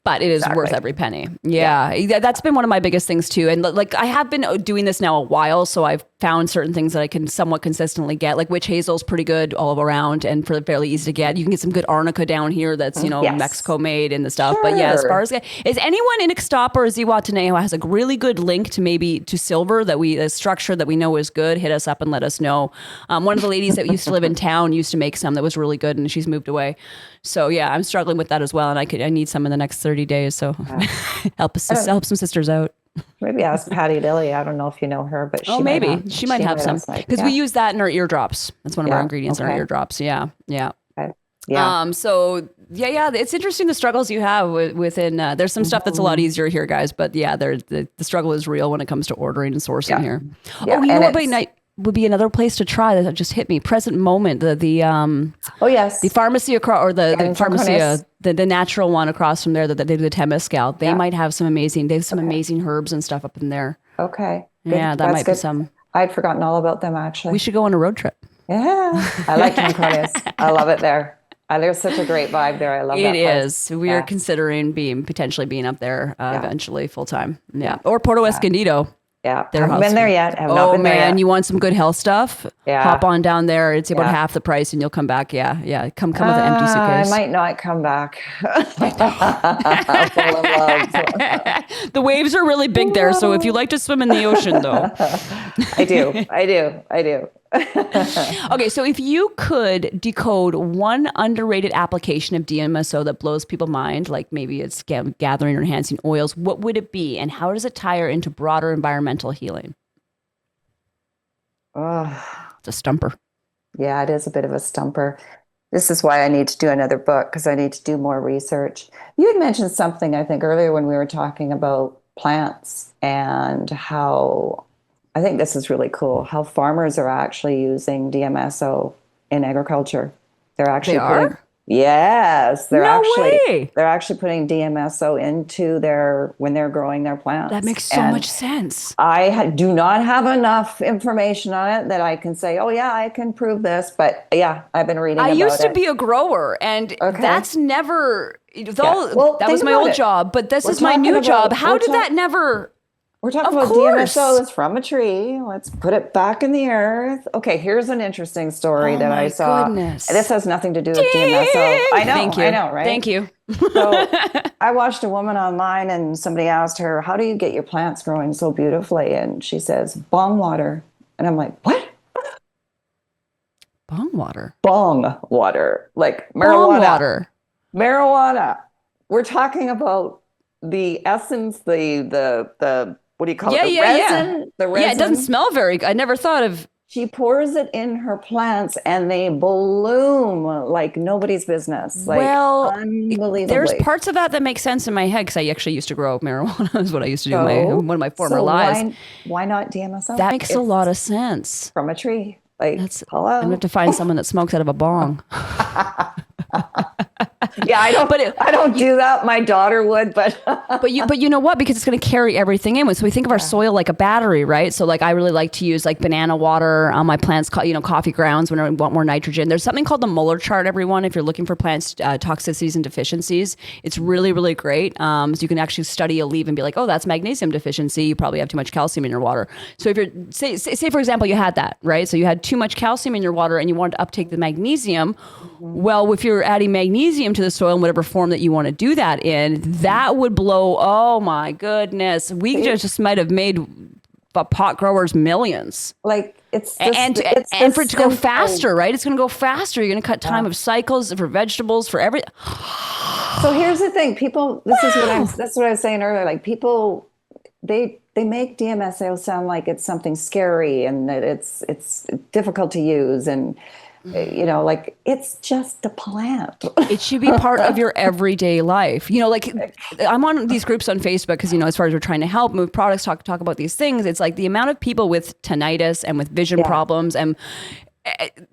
but it is worth Exactly. every penny. Yeah. That's been one of my biggest things too. And like I have been doing this now a while, so I've found certain things that I can somewhat consistently get. Like witch hazel's pretty good all around and fairly easy to get. You can get some good arnica down here that's Yes. Mexico made and the stuff. But yeah, as far Sure. as is anyone in Ixtapa or Zihuatanejo has a really good link to maybe to silver that a structure that we know is good, hit us up and let us know. One of the ladies that used to live in town used to make some that was really good, and she's moved away. So yeah, I'm struggling with that as well, and I need some in the next 30 days. So help help some sisters out. Maybe ask Patty Lilly. I don't know if you know her, but Oh, maybe she might have some because we yeah. use that in our eardrops. That's one of our Yeah. ingredients in our Okay. eardrops. Yeah, yeah. Okay. Yeah. So yeah, it's interesting the struggles you have within. There's some stuff that's a lot easier here, guys, but yeah, the struggle is real when it comes to ordering and sourcing Yeah. here. Yeah. Oh, you know And what? But it's night would be another place to try that just hit me. Present moment, oh yes. the pharmacy across or the And pharmacy, Frankincense. the natural one across from there, the Temescal. They Yeah. might have some amazing. They have some Okay. amazing herbs and stuff up in there. Okay. Good. Yeah, that That's might be good. some. I'd forgotten all about them We actually. should go on a road trip. Yeah. I like Tranquillius. I love it there. There's such a great vibe there. I love It that place. is. We are Yeah. considering potentially being up there Yeah. eventually full time. Yeah. Yeah. Or Porto Escondido. Yeah. Their Haven't been there house. yet. Have not Oh been there man, yet. you want some good health stuff? Yeah. Hop on down there. It's about Yeah. half the price, and you'll come back. Yeah, yeah. Come with an empty I suitcase. might not come back. Full of love. The waves are really big there, so if you like to swim in the ocean, though. I do. I do. I do. Okay, so if you could decode one underrated application of DMSO that blows people's mind, like maybe it's gathering or enhancing oils, what would it be, and how does it tie into broader environmental healing? Oh, It's a stumper. yeah, it is a bit of a stumper. This is why I need to do another book because I need to do more research. You had mentioned something, I think, earlier when we were talking about plants and how I think this is really cool, how farmers are actually using DMSO in agriculture. They're They actually putting, are? yes, No way. they're actually putting DMSO into their when they're growing their plants. That makes so And much sense. do not have enough information on it that I can say, oh yeah, I can prove this. But yeah, I've been reading I about used to it. be a grower, and Okay. that's never, though, Well, that was think my about old it. job, but this We're is my talking new about- job. How we're did talk- that never? We're talking Of about course. DMSO is from a tree. Let's put it back in the earth. Okay, here's an interesting story Oh that I my saw. goodness. This has nothing to do with DMSO. I know, Thank you. I know, right? Thank you. So I watched a woman online and somebody asked her, how do you get your plants growing so beautifully? And she says, bong water. And I'm like, what? Bong water. Bong water, like Bong marijuana. water. Marijuana. We're talking about the essence, the what do you call Yeah, it? The yeah, resin. The resin. Yeah, it doesn't smell very good. I never thought of. She pours it in her plants and they bloom like nobody's business. Like Well, unbelievably. there's parts of that make sense in my head because I actually used to grow marijuana. Is what I used to do in one of my former so lives. why not DMSO? That makes a It's lot of sense. from a tree. Like I'm hello. gonna have to find someone that smokes out of a bong. Yeah, I don't. But I don't do that. My daughter would, but But you know what? Because it's going to carry everything in. So we think of our soil like a battery, right? So like I really like to use like banana water on my plants, coffee grounds when I want more nitrogen. There's something called the Muller chart, everyone. If you're looking for plants toxicities and deficiencies, it's really, really great. So you can actually study a leaf and be like, oh, that's magnesium deficiency. You probably have too much calcium in your water. So if you're say for example, you had that, right? So you had too much calcium in your water and you wanted to uptake the magnesium. Well, if you're adding magnesium to the soil in whatever form that you want to do that in, that would blow. Oh my goodness. We just might have made pot growers millions. like it's just, And it's for it to go simple. faster, right? It's going to go faster. You're going to cut time of cycles for vegetables, for every. So here's the thing, people. That's what I was saying earlier. Like people, they make DMSO sound like it's something scary and that it's difficult to use. And like it's just a plant. It should be part of your everyday life. Like I'm on these groups on Facebook because, as far as we're trying to help move products, talk about these things, it's like the amount of people with tinnitus and with vision problems, and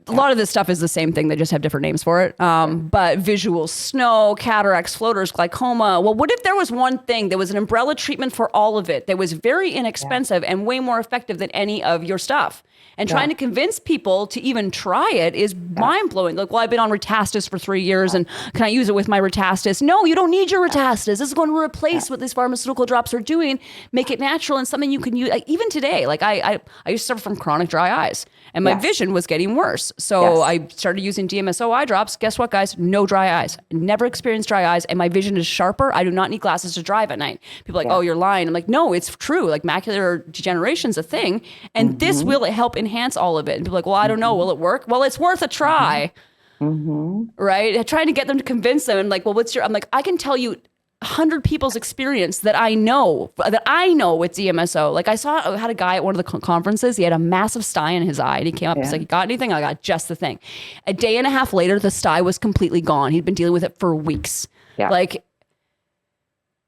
a lot of this stuff is the same thing. They just have different names for it. But visual snow, cataracts, floaters, glaucoma. Well, what if there was one thing, there was an umbrella treatment for all of it that was very inexpensive and way more effective than any of your stuff? And trying to convince people to even try it is mind-blowing. Like, well, I've been on Retastis for 3 years, and can I use it with my Retastis? No, you don't need your Retastis. This is going to replace what these pharmaceutical drops are doing, make it natural and something you can use. Like, even today, like I used to suffer from chronic dry eyes, and my vision was getting worse. So I started using DMSO eye drops. Guess what, guys? No dry eyes. Never experienced dry eyes, and my vision is sharper. I do not need glasses to drive at night. People are like, oh, you're lying. I'm like, no, it's true. Like, macular degeneration's a thing, and this will help enhance all of it. And people are like, well, I don't know, will it work? Well, it's worth a try. Right? Trying to get them to convince them, and like, well, I'm like, I can tell you 100 people's experience that I know with DMSO. Like, I had a guy at one of the conferences. He had a massive stye in his eye, and he came up. He's like, "You got anything?" I got just the thing. A day and a half later, the stye was completely gone. He'd been dealing with it for weeks. Like,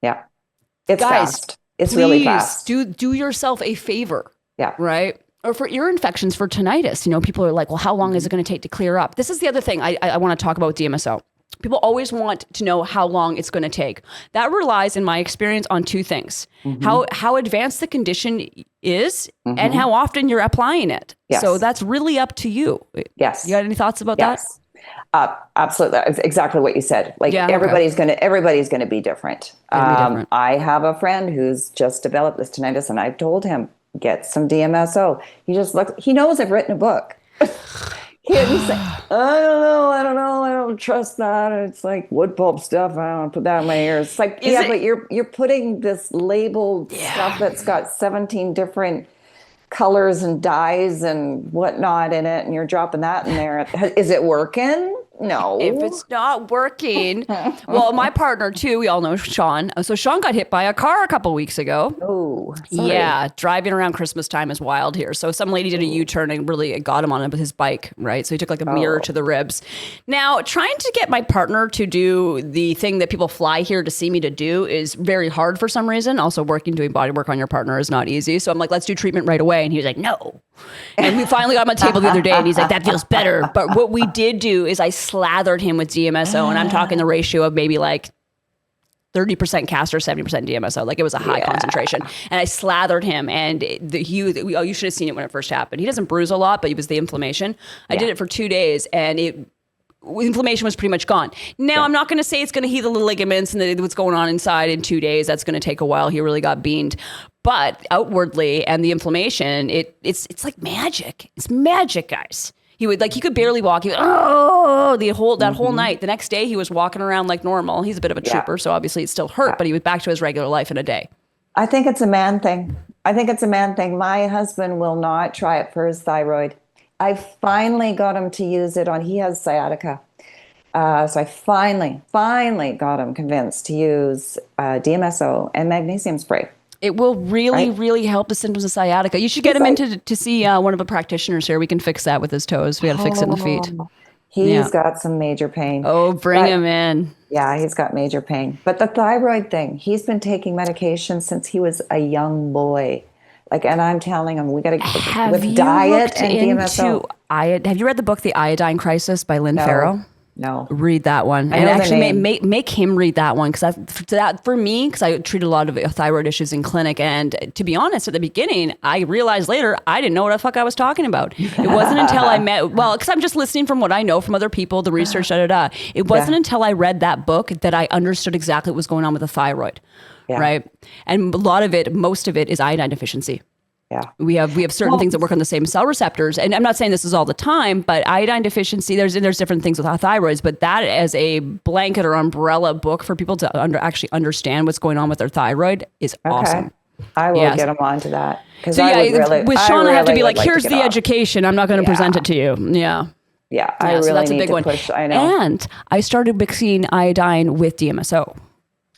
it's guys, fast. It's really fast. Do yourself a favor. Right. Or for ear infections, for tinnitus, people are like, well, how long is it going to take to clear up? This is the other thing I want to talk about with DMSO. People always want to know how long it's going to take. That relies, in my experience, on two things: how advanced the condition is, and how often you're applying it. So that's really up to you. Yes. You got any thoughts about that? Absolutely. That's exactly what you said. Like, everybody's going to be different. I have a friend who's just developed this tinnitus, and I've told him, get some DMSO. He knows I've written a book. He didn't say, I don't know, I don't trust that. It's like wood pulp stuff. I don't want to put that in my ears. It's like, but you're putting this labeled stuff that's got 17 different colors and dyes and whatnot in it, and you're dropping that in there. Is it working? No. If it's not working, well, my partner too, we all know Sean. So Sean got hit by a car a couple weeks ago. Oh, sorry. Yeah. Driving around Christmas time is wild here. So some lady did a U-turn and really got him on it with his bike, right? So he took like a mirror to the ribs. Now, trying to get my partner to do the thing that people fly here to see me to do is very hard for some reason. Also, doing body work on your partner is not easy. So I'm like, let's do treatment right away. And he was like, no. And we finally got him on the table the other day, and he's like, that feels better. But what we did do is I slathered him with DMSO, and I'm talking the ratio of maybe like 30% Castor, 70% DMSO. Like, it was a high concentration. And I slathered him, and you should have seen it when it first happened. He doesn't bruise a lot, but it was the inflammation. I did it for 2 days, and inflammation was pretty much gone. Now, I'm not going to say it's going to heal the ligaments and what's going on inside in 2 days. That's going to take a while. He really got beamed. But outwardly, and the inflammation, it's like magic. It's magic, guys. He could barely walk. He would, that whole night. The next day, he was walking around like normal. He's a bit of a trooper, so obviously it still hurt, but he was back to his regular life in a day. I think it's a man thing. My husband will not try it for his thyroid. I finally got him to use it he has sciatica. So I finally got him convinced to use DMSO and magnesium spray. It will really, really help the symptoms of sciatica. You should get him in to see one of the practitioners here. We can fix that with his toes. We got to fix it in the feet. He's got some major pain. Oh, bring him in. Yeah, he's got major pain. But the thyroid thing, he's been taking medication since he was a young boy. And I'm telling him, we got to with diet and DMSO. Have you read the book The Iodine Crisis by Lynn Farrow? No. Read that one. And actually make him read that one, because that for me, because I treat a lot of thyroid issues in clinic, and to be honest, at the beginning, I realized later I didn't know what the fuck I was talking about. It wasn't until I because I'm just listening from what I know from other people, the research, It wasn't until I read that book that I understood exactly what was going on with the thyroid. Yeah. Right. And most of it is iodine deficiency. Yeah. We have certain things that work on the same cell receptors. And I'm not saying this is all the time, but iodine deficiency, there's different things with our thyroids, but that as a blanket or umbrella book for people to actually understand what's going on with their thyroid is awesome. I will get them onto that. With Sean, I have to be like, here's the education. I'm not going to present it to you. Yeah. Yeah. I really so that's need a big to one. push. I know. And I started mixing iodine with DMSO.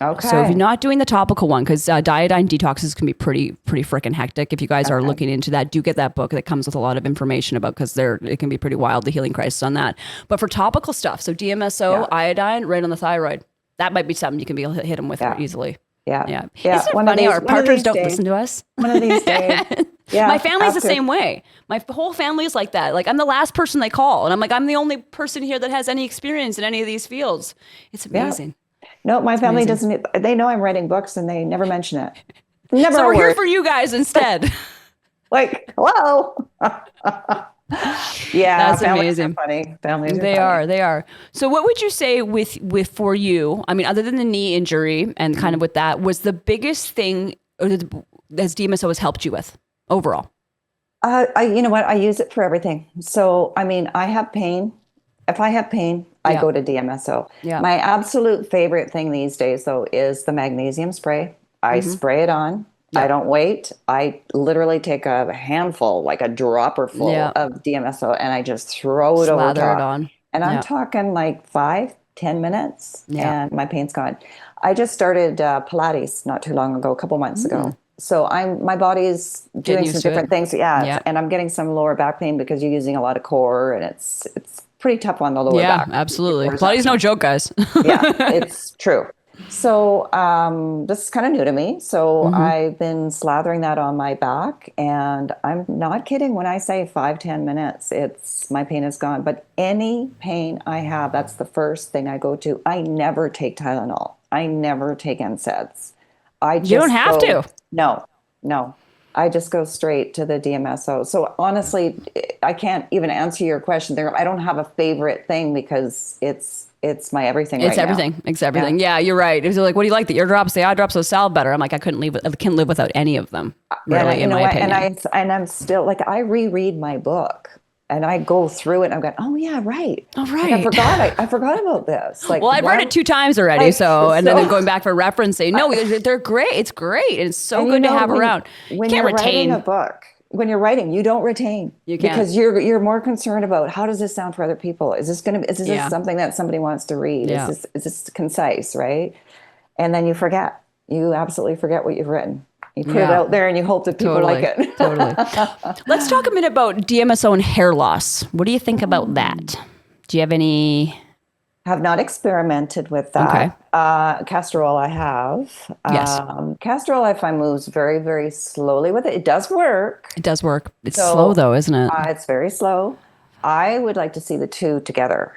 So if you're Okay. not doing the topical one, because iodine detoxes can be pretty freaking hectic. If you guys are Okay. looking into that, do get that book that comes with a lot of information about, because it can be pretty wild, the healing crisis on that. But for topical stuff, so DMSO, Yeah. iodine, right on the thyroid, that might be something you can be hit them with Yeah. easily. Yeah. Yeah. Yeah. Isn't it funny how our One of partners these don't days. listen to us? One of these days. My Yeah. family's the same way. My whole family is like that. Like, I'm the last person they call. And I'm like, I'm the only person here that has any experience in any of these fields. It's Yeah. amazing. No, my It's family amazing. doesn't. They know I'm writing books and they never mention it. Never So a we're here word. for you guys instead. Like, hello. Yeah, That's families are amazing. funny. Families are They funny. are. They are. So what would you say with for you? I mean, other than the knee injury and kind of with that, was the biggest thing as DMSO has helped you with overall? You know what? I use it for everything. So, I mean, I have pain. If I have pain, I Yeah. go to DMSO. Yeah. My absolute favorite thing these days, though, is the magnesium spray. I spray it on. Yeah. I don't wait. I literally take a handful, like a dropper full Yeah. of DMSO, and I just throw it over Slather it top. on. And I'm Yeah. talking like 5, 10 minutes, Yeah. and my pain's gone. I just started Pilates not too long ago, a couple months ago. So my body's Getting doing some used to it. different things. Yeah, Yeah. and I'm getting some lower back pain because you're using a lot of core, and it's pretty tough on the lower Yeah, back. absolutely. Core's Pilates not no joke, guys. yeah, it's true. So this is kind of new to me. So I've been slathering that on my back, and I'm not kidding when I say 5, 10 minutes, it's my pain is gone. But any pain I have, that's the first thing I go to. I never take Tylenol. I never take NSAIDs. I just You don't have to. No, no. I just go straight to the DMSO. So honestly, I can't even answer your question there. I don't have a favorite thing because it's my everything It's right now. everything. It's everything. Yeah, you're right. It's like, what do you like? The eardrops, the eye drops, those Salve better. I'm like, I can't live without any of them. Really, You in know my what? opinion. And I'm still like I reread my book and I go through it and I'm going, oh yeah, right. Oh, Like, right. I forgot about this. Like, Well, I've read why- it 2 times already, like, so and then so- going back for reference, saying no, they're great. It's great, and it's so and good to have when, around. when You can't you're writing retain. a book, when you're writing, you don't retain You can't. because you're more concerned about how does this sound for other people? Is this Yeah. something that somebody wants to read? Yeah. Is this concise, right? And then you forget. You absolutely forget what you've written. You put it Yeah. out there and you hope that people Totally, like it. totally. Let's talk a minute about DMSO and hair loss. What do you think about that? Do you have any? Have not experimented with that. Okay. Castor oil I have. Yes. Castor oil I find moves very, very slowly with it. It does work. It does work. It's So, slow though, isn't it? It's very slow. I would like to see the two together.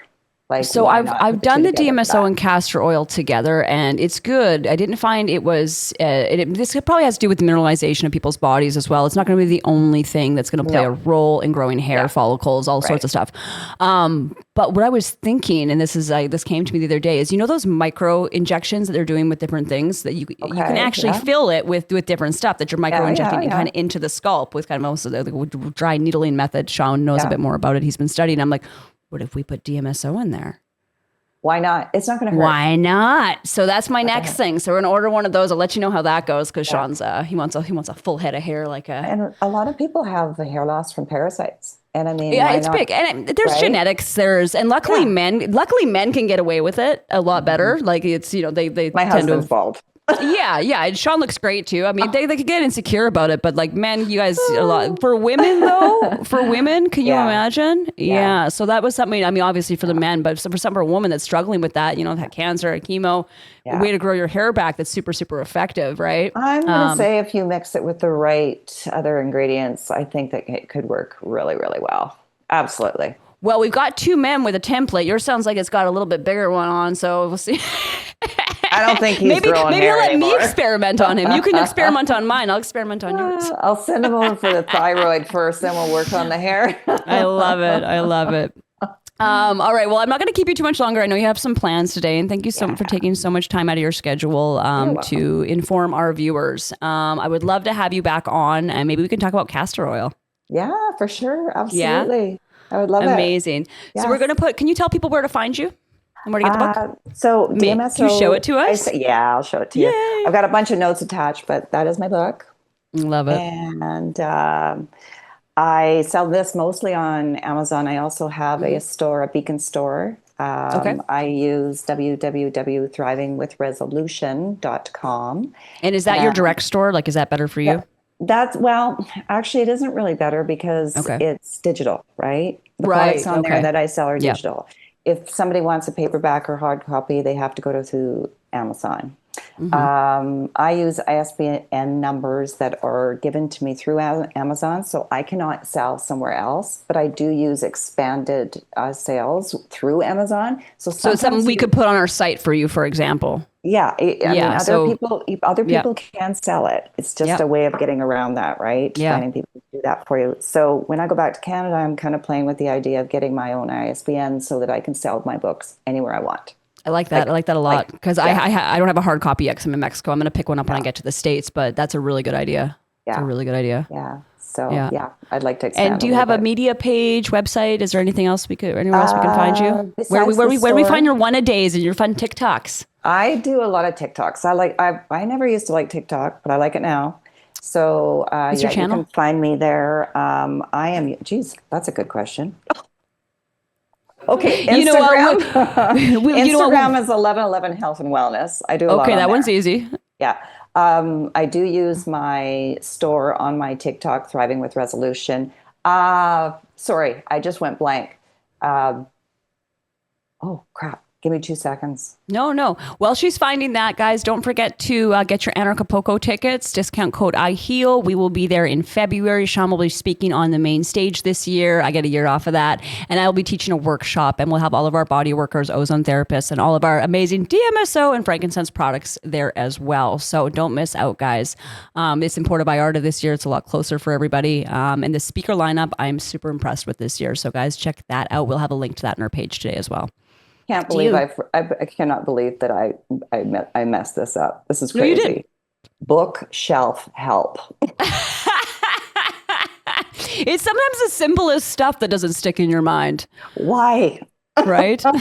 Like, So why I've not I've put done two the together for DMSO that? and castor oil together, and it's good. I didn't find it was. This probably has to do with the mineralization of people's bodies as well. It's not going to be the only thing that's going to play No. a role in growing hair Yeah. follicles, all sorts of stuff. But what I was thinking, and this came to me the other day, is those micro injections that they're doing with different things that you can Okay, actually yeah. fill it with different stuff that you're micro injecting yeah. kind of into the scalp with kind of almost the dry needling method. Sean knows a Yeah. bit more about it. He's been studying. I'm like, what if we put DMSO in there? Why not? It's not going to hurt. Why not? So that's my next thing. So we're gonna order one of those. I'll let you know how that goes because Sean's he wants a full head of hair like a. And a lot of people have the hair loss from parasites. And I mean, Yeah, why it's not? big, and there's Right? genetics. And luckily Yeah. men can get away with it a lot better. Like it's they My tend husband's to. bald. Yeah, and Sean looks great too. I mean, they could get insecure about it, but like men, you guys a lot for women though. For women, can you Yeah. imagine? Yeah. Yeah. So that was something. I mean, obviously for the men, but for a woman that's struggling with that, had cancer, chemo, Yeah. a way to grow your hair back that's super super effective, right? I'm going to say if you mix it with the right other ingredients, I think that it could work really, really well. Absolutely. Well, we've got 2 men with a template. Yours sounds like it's got a little bit bigger one on, so we'll see. I don't think he's maybe growing maybe hair let me anymore. experiment on him. You can experiment on mine. I'll experiment on yours. I'll send him over for the thyroid first, then we'll work on the hair. I love it. I love it. All right. Well, I'm not going to keep you too much longer. I know you have some plans today, and thank you so much for taking so much time out of your schedule to inform our viewers. I would love to have you back on, and maybe we can talk about castor oil. Yeah, for sure. Absolutely. I would love it. Amazing. So we're Yes. going to can you tell people where to find you and where to get the book? So May- DMSO. can you show it to us? Yeah, I'll show it to Yay. you. I've got a bunch of notes attached, but that is my book. Love it. And I sell this mostly on Amazon. I also have a store, a Beacon store Okay. I use www.thrivingwithresolution.com. And is that your direct store? Like, is that better for you? Well, actually, it isn't really better because Okay. it's digital, right? The products Right. on there Okay. that I sell are Yeah. digital. If somebody wants a paperback or hard copy, they have to go to Amazon. Mm-hmm. I use ISBN numbers that are given to me through Amazon, so I cannot sell somewhere else, but I do use expanded sales through Amazon. So So it's something sometimes we could put on our site for you, for example. yeah, I mean, Yeah. So, other yeah. people can sell it. It's just Yeah. a way of getting around that, right? Yeah. Finding people to do that for you. So when I go back to Canada, I'm kind of playing with the idea of getting my own ISBN so that I can sell my books anywhere I want. I like that. I like that a lot because yeah, I don't have a hard copy yet because I'm in Mexico. I'm going to pick one up when I yeah, get to the States, but that's a really good idea. It's a yeah, really good idea. yeah. So Yeah. yeah, I'd like to And expand do a you little have a bit. media page, website? Is there anything else anywhere else we can find you? Besides the Where do we find store, your one-a-days and your fun TikToks? I do a lot of TikToks. I never used to like TikTok, but I like it now. So What's your yeah, you can channel? find me there. I am. Geez, that's a good question. Okay, You know Instagram. what? You know what? Instagram is 1111 Health and Wellness. I do a lot Okay, on that one's there. easy. Yeah. I do use my store on my TikTok, Thriving with Resolution. Sorry, I just went blank. Uh, oh, crap. Give me 2 seconds. No, no. Well, she's finding that, guys. Don't forget to get your Anarchapulco tickets. Discount code iHeal. We will be there in February. Sean will be speaking on the main stage this year. I get a year off of that. And I will be teaching a workshop, and we'll have all of our body workers, ozone therapists, and all of our amazing DMSO and Frankincense products there as well. So don't miss out, guys. It's in Puerto Vallarta this year. It's a lot closer for everybody. And the speaker lineup, I'm super impressed with this year. So, guys, check that out. We'll have a link to that on our page today as well. Can't Do believe you? I cannot believe that I messed this up. This is No, you didn't. crazy. Bookshelf help. It's sometimes the simplest stuff that doesn't stick in your mind, Why? right? No,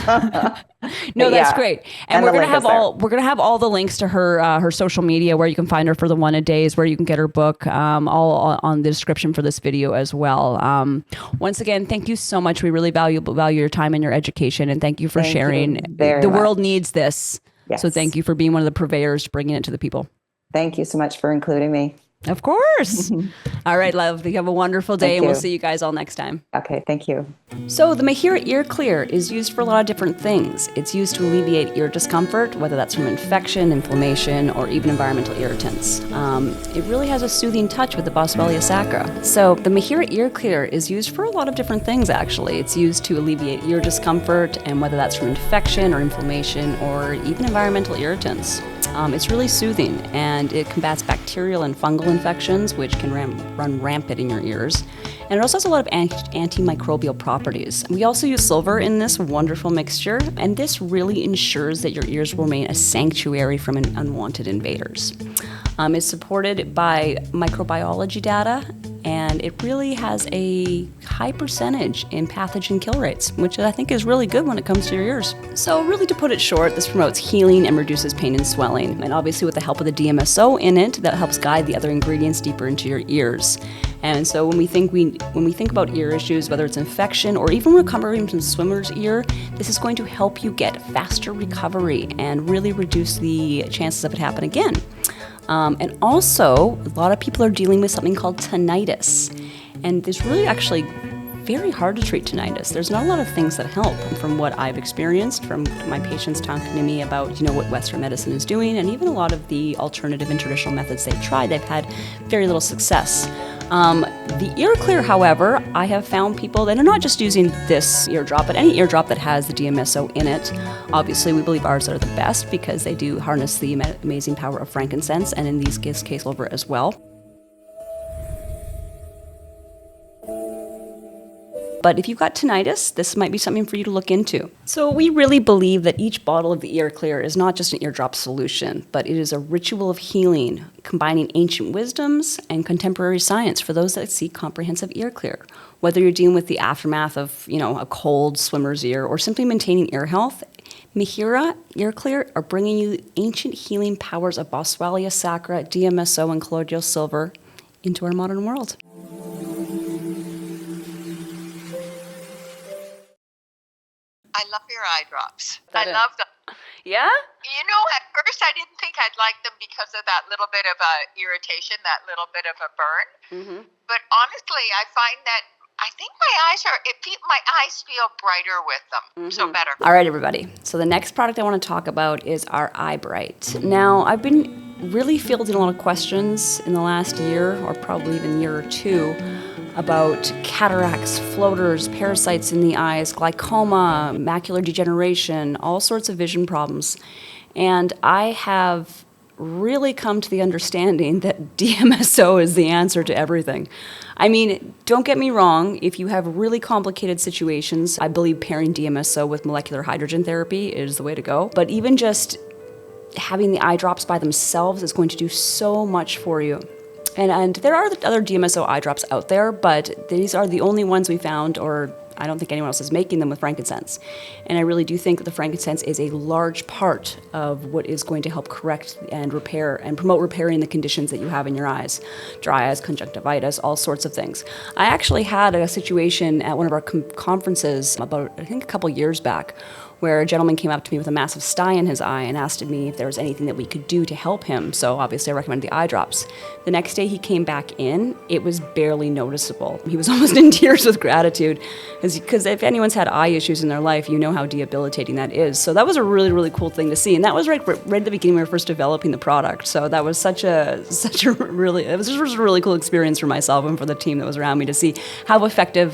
But that's yeah, great. And and we're the gonna link is have there. all the links to her social media where you can find her for the one a days, where you can get her book, all on the description for this video as well. Once again, thank you so much. We really value your time and your education, and thank you for Thank sharing. you very The world much. needs this, so thank Yes. you for being one of the purveyors, bringing it to the people. Thank you so much for including me. Of course. All right, love. You have a wonderful day, Thank and we'll you. see you guys all next time. Okay, thank you. So the Mahira Ear Clear is used for a lot of different things. It's used to alleviate ear discomfort, whether that's from infection, inflammation, or even environmental irritants. It really has a soothing touch with the Boswellia sacra. So the Mahira Ear Clear is used for a lot of different things, actually. It's used to alleviate ear discomfort, and whether that's from infection or inflammation or even environmental irritants. It's really soothing, and it combats bacterial and fungal infections, which can run rampant in your ears. And it also has a lot of antimicrobial properties. We also use silver in this wonderful mixture, and this really ensures that your ears will remain a sanctuary from unwanted invaders. It's supported by microbiology data, and it really has a high percentage in pathogen kill rates, which I think is really good when it comes to your ears. So really, to put it short, this promotes healing and reduces pain and swelling. And obviously with the help of the DMSO in it, that helps guide the other ingredients deeper into your ears. And so when we think about ear issues, whether it's infection or even recovering from swimmer's ear, this is going to help you get faster recovery and really reduce the chances of it happening again. And also, a lot of people are dealing with something called tinnitus. And it's really actually very hard to treat tinnitus. There's not a lot of things that help. From what I've experienced, from my patients talking to me about, what Western medicine is doing, and even a lot of the alternative and traditional methods they've tried, they've had very little success. The ear clear, however, I have found people that are not just using this eardrop, but any eardrop that has the DMSO in it. Obviously, we believe ours are the best because they do harness the amazing power of frankincense, and in these case silver as well. But if you've got tinnitus, this might be something for you to look into. So we really believe that each bottle of the ear clear is not just an eardrop solution, but it is a ritual of healing, combining ancient wisdoms and contemporary science for those that seek comprehensive ear clear. Whether you're dealing with the aftermath of, a cold swimmer's ear or simply maintaining ear health, Mahira Ear Clear are bringing you ancient healing powers of Boswellia sacra, DMSO, and colloidal silver into our modern world. I love your your eye drops. That I is. love them. Yeah? You know, at first I didn't think I'd like them because of that little bit of a irritation, that little bit of a burn. Mm-hmm. But honestly, I find that I think my eyes feel brighter with them, so better. All right, everybody. So the next product I want to talk about is our EyesBright. Now, I've been really fielding a lot of questions in the last year, or probably even year or two, about cataracts, floaters, parasites in the eyes, glaucoma, macular degeneration, all sorts of vision problems. And I have really come to the understanding that DMSO is the answer to everything. I mean, don't get me wrong, if you have really complicated situations, I believe pairing DMSO with molecular hydrogen therapy is the way to go. But even just having the eye drops by themselves is going to do so much for you. And there are other DMSO eye drops out there, but these are the only ones we found, or I don't think anyone else is making them with frankincense. And I really do think that the frankincense is a large part of what is going to help correct and repair and promote repairing the conditions that you have in your eyes. Dry eyes, conjunctivitis, all sorts of things. I actually had a situation at one of our conferences about, I think, a couple years back, where a gentleman came up to me with a massive stye in his eye and asked me if there was anything that we could do to help him. So obviously I recommended the eye drops. The next day he came back in, it was barely noticeable. He was almost in tears with gratitude, because if anyone's had eye issues in their life, you know how debilitating that is. So that was a really, really cool thing to see. And that was right at the beginning when we were first developing the product. So that was it was just a really cool experience for myself and for the team that was around me to see how effective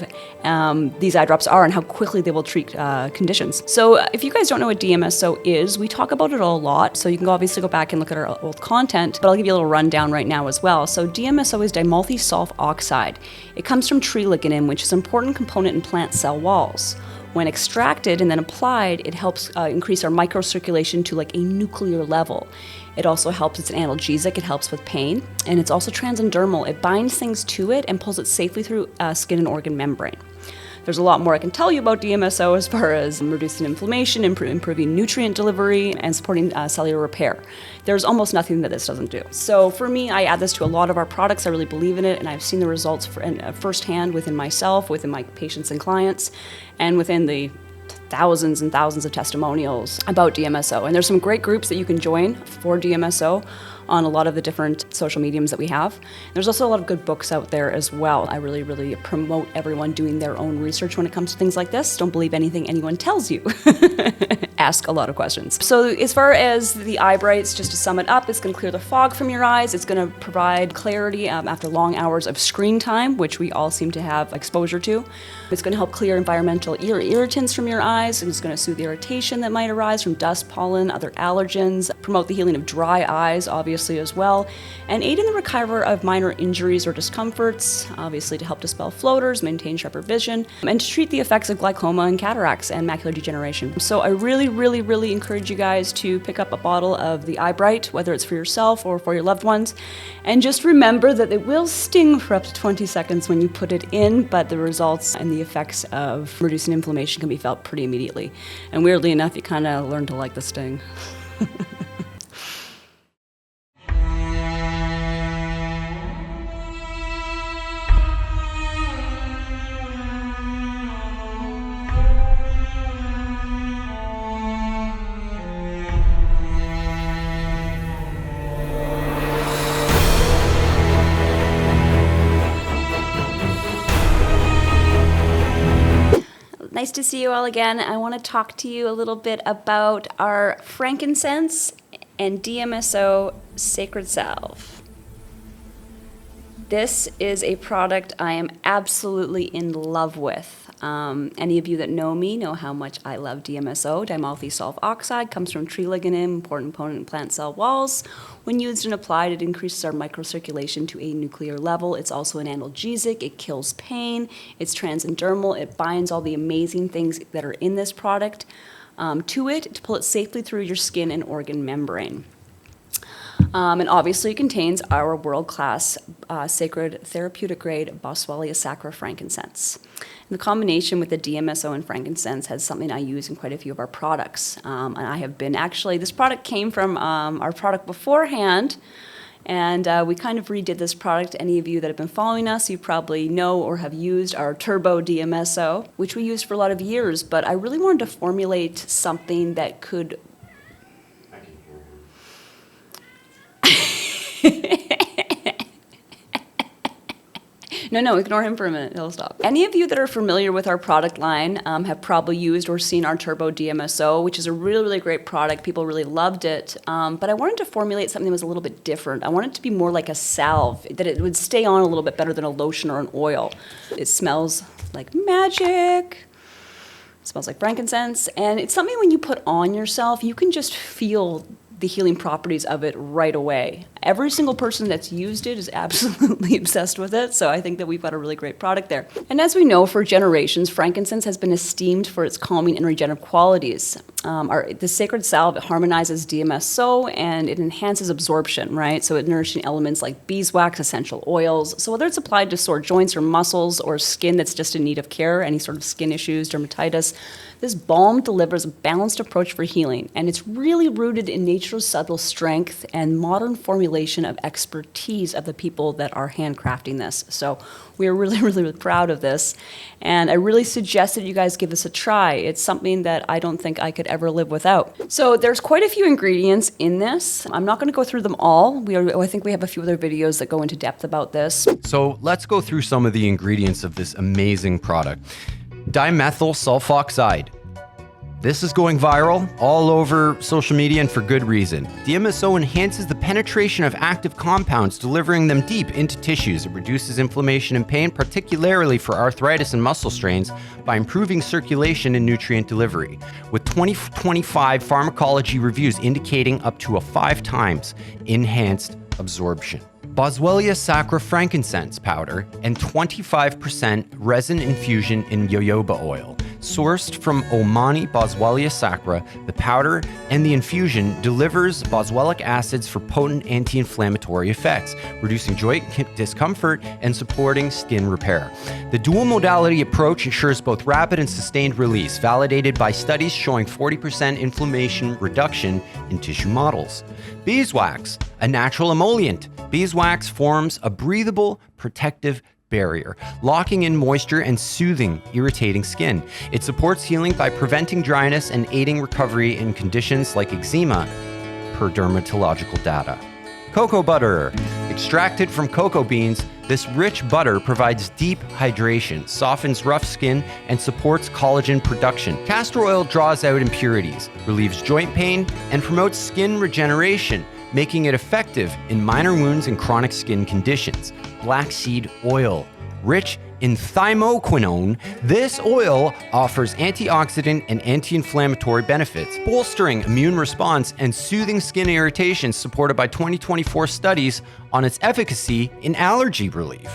these eye drops are and how quickly they will treat conditions. So if you guys don't know what DMSO is, we talk about it a lot, so you can obviously go back and look at our old content, but I'll give you a little rundown right now as well. So DMSO is dimethyl oxide. It comes from tree lignin, which is an important component in plant cell walls. When extracted and then applied, it helps increase our microcirculation to like a nuclear level. It also helps, it's an analgesic, it helps with pain, and it's also transdermal. It binds things to it and pulls it safely through skin and organ membrane. There's a lot more I can tell you about DMSO as far as reducing inflammation, improving nutrient delivery, and supporting cellular repair. There's almost nothing that this doesn't do. So for me, I add this to a lot of our products. I really believe in it, and I've seen the results firsthand within myself, within my patients and clients, and within the thousands and thousands of testimonials about DMSO. And there's some great groups that you can join for DMSO on a lot of the different social mediums that we have. There's also a lot of good books out there as well. I really, really promote everyone doing their own research when it comes to things like this. Don't believe anything anyone tells you. Ask a lot of questions. So as far as the EyesBrights, just to sum it up, it's going to clear the fog from your eyes. It's going to provide clarity after long hours of screen time, which we all seem to have exposure to. It's going to help clear environmental irritants from your eyes. It's going to soothe irritation that might arise from dust, pollen, other allergens, promote the healing of dry eyes, obviously, as well, and aid in the recovery of minor injuries or discomforts, obviously to help dispel floaters, maintain sharper vision, and to treat the effects of glaucoma and cataracts and macular degeneration. So I really, really, really encourage you guys to pick up a bottle of the EyesBright, whether it's for yourself or for your loved ones, and just remember that it will sting for up to 20 seconds when you put it in, but the results and the effects of reducing inflammation can be felt pretty immediately. And weirdly enough, you kind of learn to like the sting. Nice to see you all again. I want to talk to you a little bit about our frankincense and DMSO sacred salve. This is a product I am absolutely in love with. Any of you that know me know how much I love DMSO. Dimethyl oxide comes from tree lignin, important component in plant cell walls. When used and applied, it increases our microcirculation to a nuclear level. It's also an analgesic. It kills pain. It's transdermal. It binds all the amazing things that are in this product to it to pull it safely through your skin and organ membrane. And obviously it contains our world-class sacred therapeutic-grade Boswellia sacra frankincense. And the combination with the DMSO and frankincense has something I use in quite a few of our products. And I have been this product came from our product beforehand, And we kind of redid this product. Any of you that have been following us, you probably know or have used our Turbo DMSO, which we used for a lot of years. But I really wanted to formulate something that could... No, ignore him for a minute. He'll stop. Any of you that are familiar with our product line have probably used or seen our Turbo DMSO, which is a really, really great product. People really loved it. But I wanted to formulate something that was a little bit different. I wanted it to be more like a salve, that it would stay on a little bit better than a lotion or an oil. It smells like magic. It smells like frankincense. And it's something when you put on yourself, you can just feel the healing properties of it right away. Every single person that's used it is absolutely obsessed with it, so I think that we've got a really great product there. And as we know, for generations, frankincense has been esteemed for its calming and regenerative qualities. The sacred salve harmonizes DMSO and it enhances absorption, right? So it nourishing elements like beeswax, essential oils. So whether it's applied to sore joints or muscles or skin that's just in need of care, any sort of skin issues, dermatitis, this balm delivers a balanced approach for healing, and it's really rooted in nature's subtle strength and modern formulation of expertise of the people that are handcrafting this. So we are really, really, really proud of this, and I really suggest that you guys give this a try. It's something that I don't think I could ever live without. So there's quite a few ingredients in this. I'm not going to go through them all. I think we have a few other videos that go into depth about this. So let's go through some of the ingredients of this amazing product. Dimethyl sulfoxide. This is going viral all over social media and for good reason. DMSO enhances the penetration of active compounds, delivering them deep into tissues. It reduces inflammation and pain, particularly for arthritis and muscle strains, by improving circulation and nutrient delivery. With 2025 pharmacology reviews indicating up to a 5 times enhanced absorption. Boswellia sacra frankincense powder and 25% resin infusion in jojoba oil. Sourced from Omani Boswellia sacra, the powder and the infusion delivers boswellic acids for potent anti-inflammatory effects, reducing joint discomfort and supporting skin repair. The dual modality approach ensures both rapid and sustained release, validated by studies showing 40% inflammation reduction in tissue models. Beeswax, a natural emollient. Beeswax forms a breathable, protective barrier, locking in moisture and soothing irritating skin. It supports healing by preventing dryness and aiding recovery in conditions like eczema, per dermatological data. Cocoa butter. Extracted from cocoa beans, this rich butter provides deep hydration, softens rough skin, and supports collagen production. Castor oil draws out impurities, relieves joint pain, and promotes skin regeneration, making it effective in minor wounds and chronic skin conditions. Black seed oil. Rich in thymoquinone, this oil offers antioxidant and anti-inflammatory benefits, bolstering immune response and soothing skin irritation, supported by 2024 studies on its efficacy in allergy relief.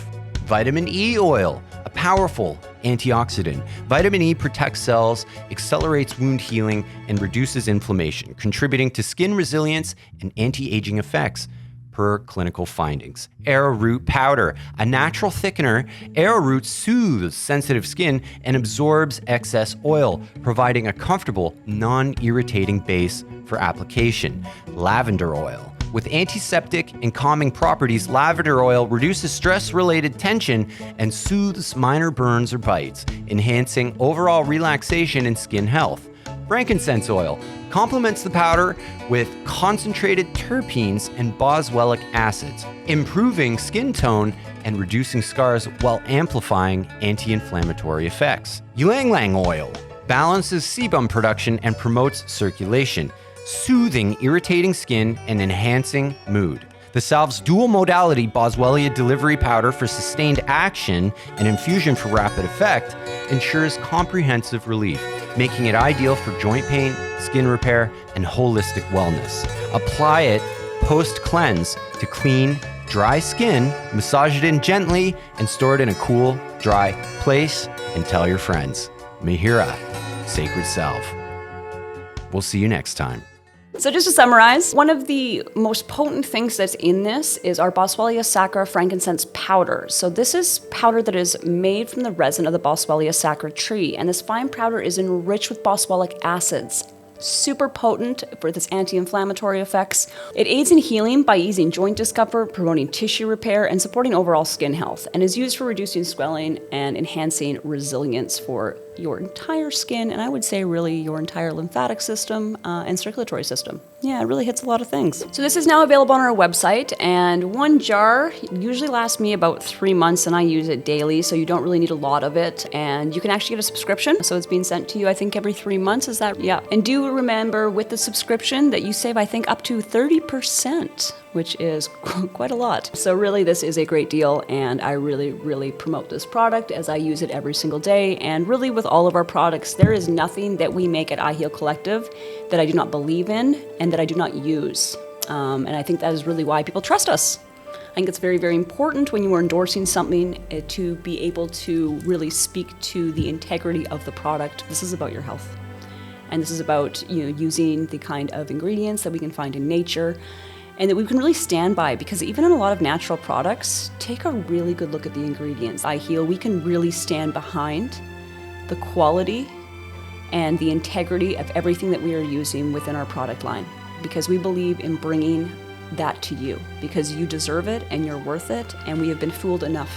Vitamin E oil, a powerful antioxidant. Vitamin E protects cells, accelerates wound healing, and reduces inflammation, contributing to skin resilience and anti-aging effects, per clinical findings. Arrowroot powder, a natural thickener. Arrowroot soothes sensitive skin and absorbs excess oil, providing a comfortable, non-irritating base for application. Lavender oil. With antiseptic and calming properties, lavender oil reduces stress-related tension and soothes minor burns or bites, enhancing overall relaxation and skin health. Frankincense oil complements the powder with concentrated terpenes and boswellic acids, improving skin tone and reducing scars while amplifying anti-inflammatory effects. Ylang ylang oil balances sebum production and promotes circulation, soothing irritating skin and enhancing mood. The Salve's dual modality Boswellia delivery powder for sustained action and infusion for rapid effect ensures comprehensive relief, making it ideal for joint pain, skin repair, and holistic wellness. Apply it post-cleanse to clean, dry skin, massage it in gently, and store it in a cool, dry place, and tell your friends. Mihira, Sacred Salve. We'll see you next time. So just to summarize, one of the most potent things that's in this is our Boswellia sacra frankincense powder. So this is powder that is made from the resin of the Boswellia sacra tree, and this fine powder is enriched with boswellic acids, super potent for its anti-inflammatory effects. It aids in healing by easing joint discomfort, promoting tissue repair, and supporting overall skin health, and is used for reducing swelling and enhancing resilience for your entire skin, and I would say really your entire lymphatic system and circulatory system. Yeah, it really hits a lot of things. So this is now available on our website, and one jar usually lasts me about 3 months, and I use it daily, so you don't really need a lot of it, and you can actually get a subscription, so it's being sent to you, I think, every 3 months. Is that? Yeah. And do remember with the subscription that you save, I think, up to 30%, which is quite a lot. So really, this is a great deal, and I really, really promote this product as I use it every single day. And really, with all of our products, there is nothing that we make at iHeal Collective that I do not believe in and that I do not use. And I think that is really why people trust us. I think it's very, very important when you are endorsing something to be able to really speak to the integrity of the product. This is about your health. And this is about, using the kind of ingredients that we can find in nature and that we can really stand by, because even in a lot of natural products, take a really good look at the ingredients. iHeal, we can really stand behind the quality and the integrity of everything that we are using within our product line, because we believe in bringing that to you, because you deserve it and you're worth it, and we have been fooled enough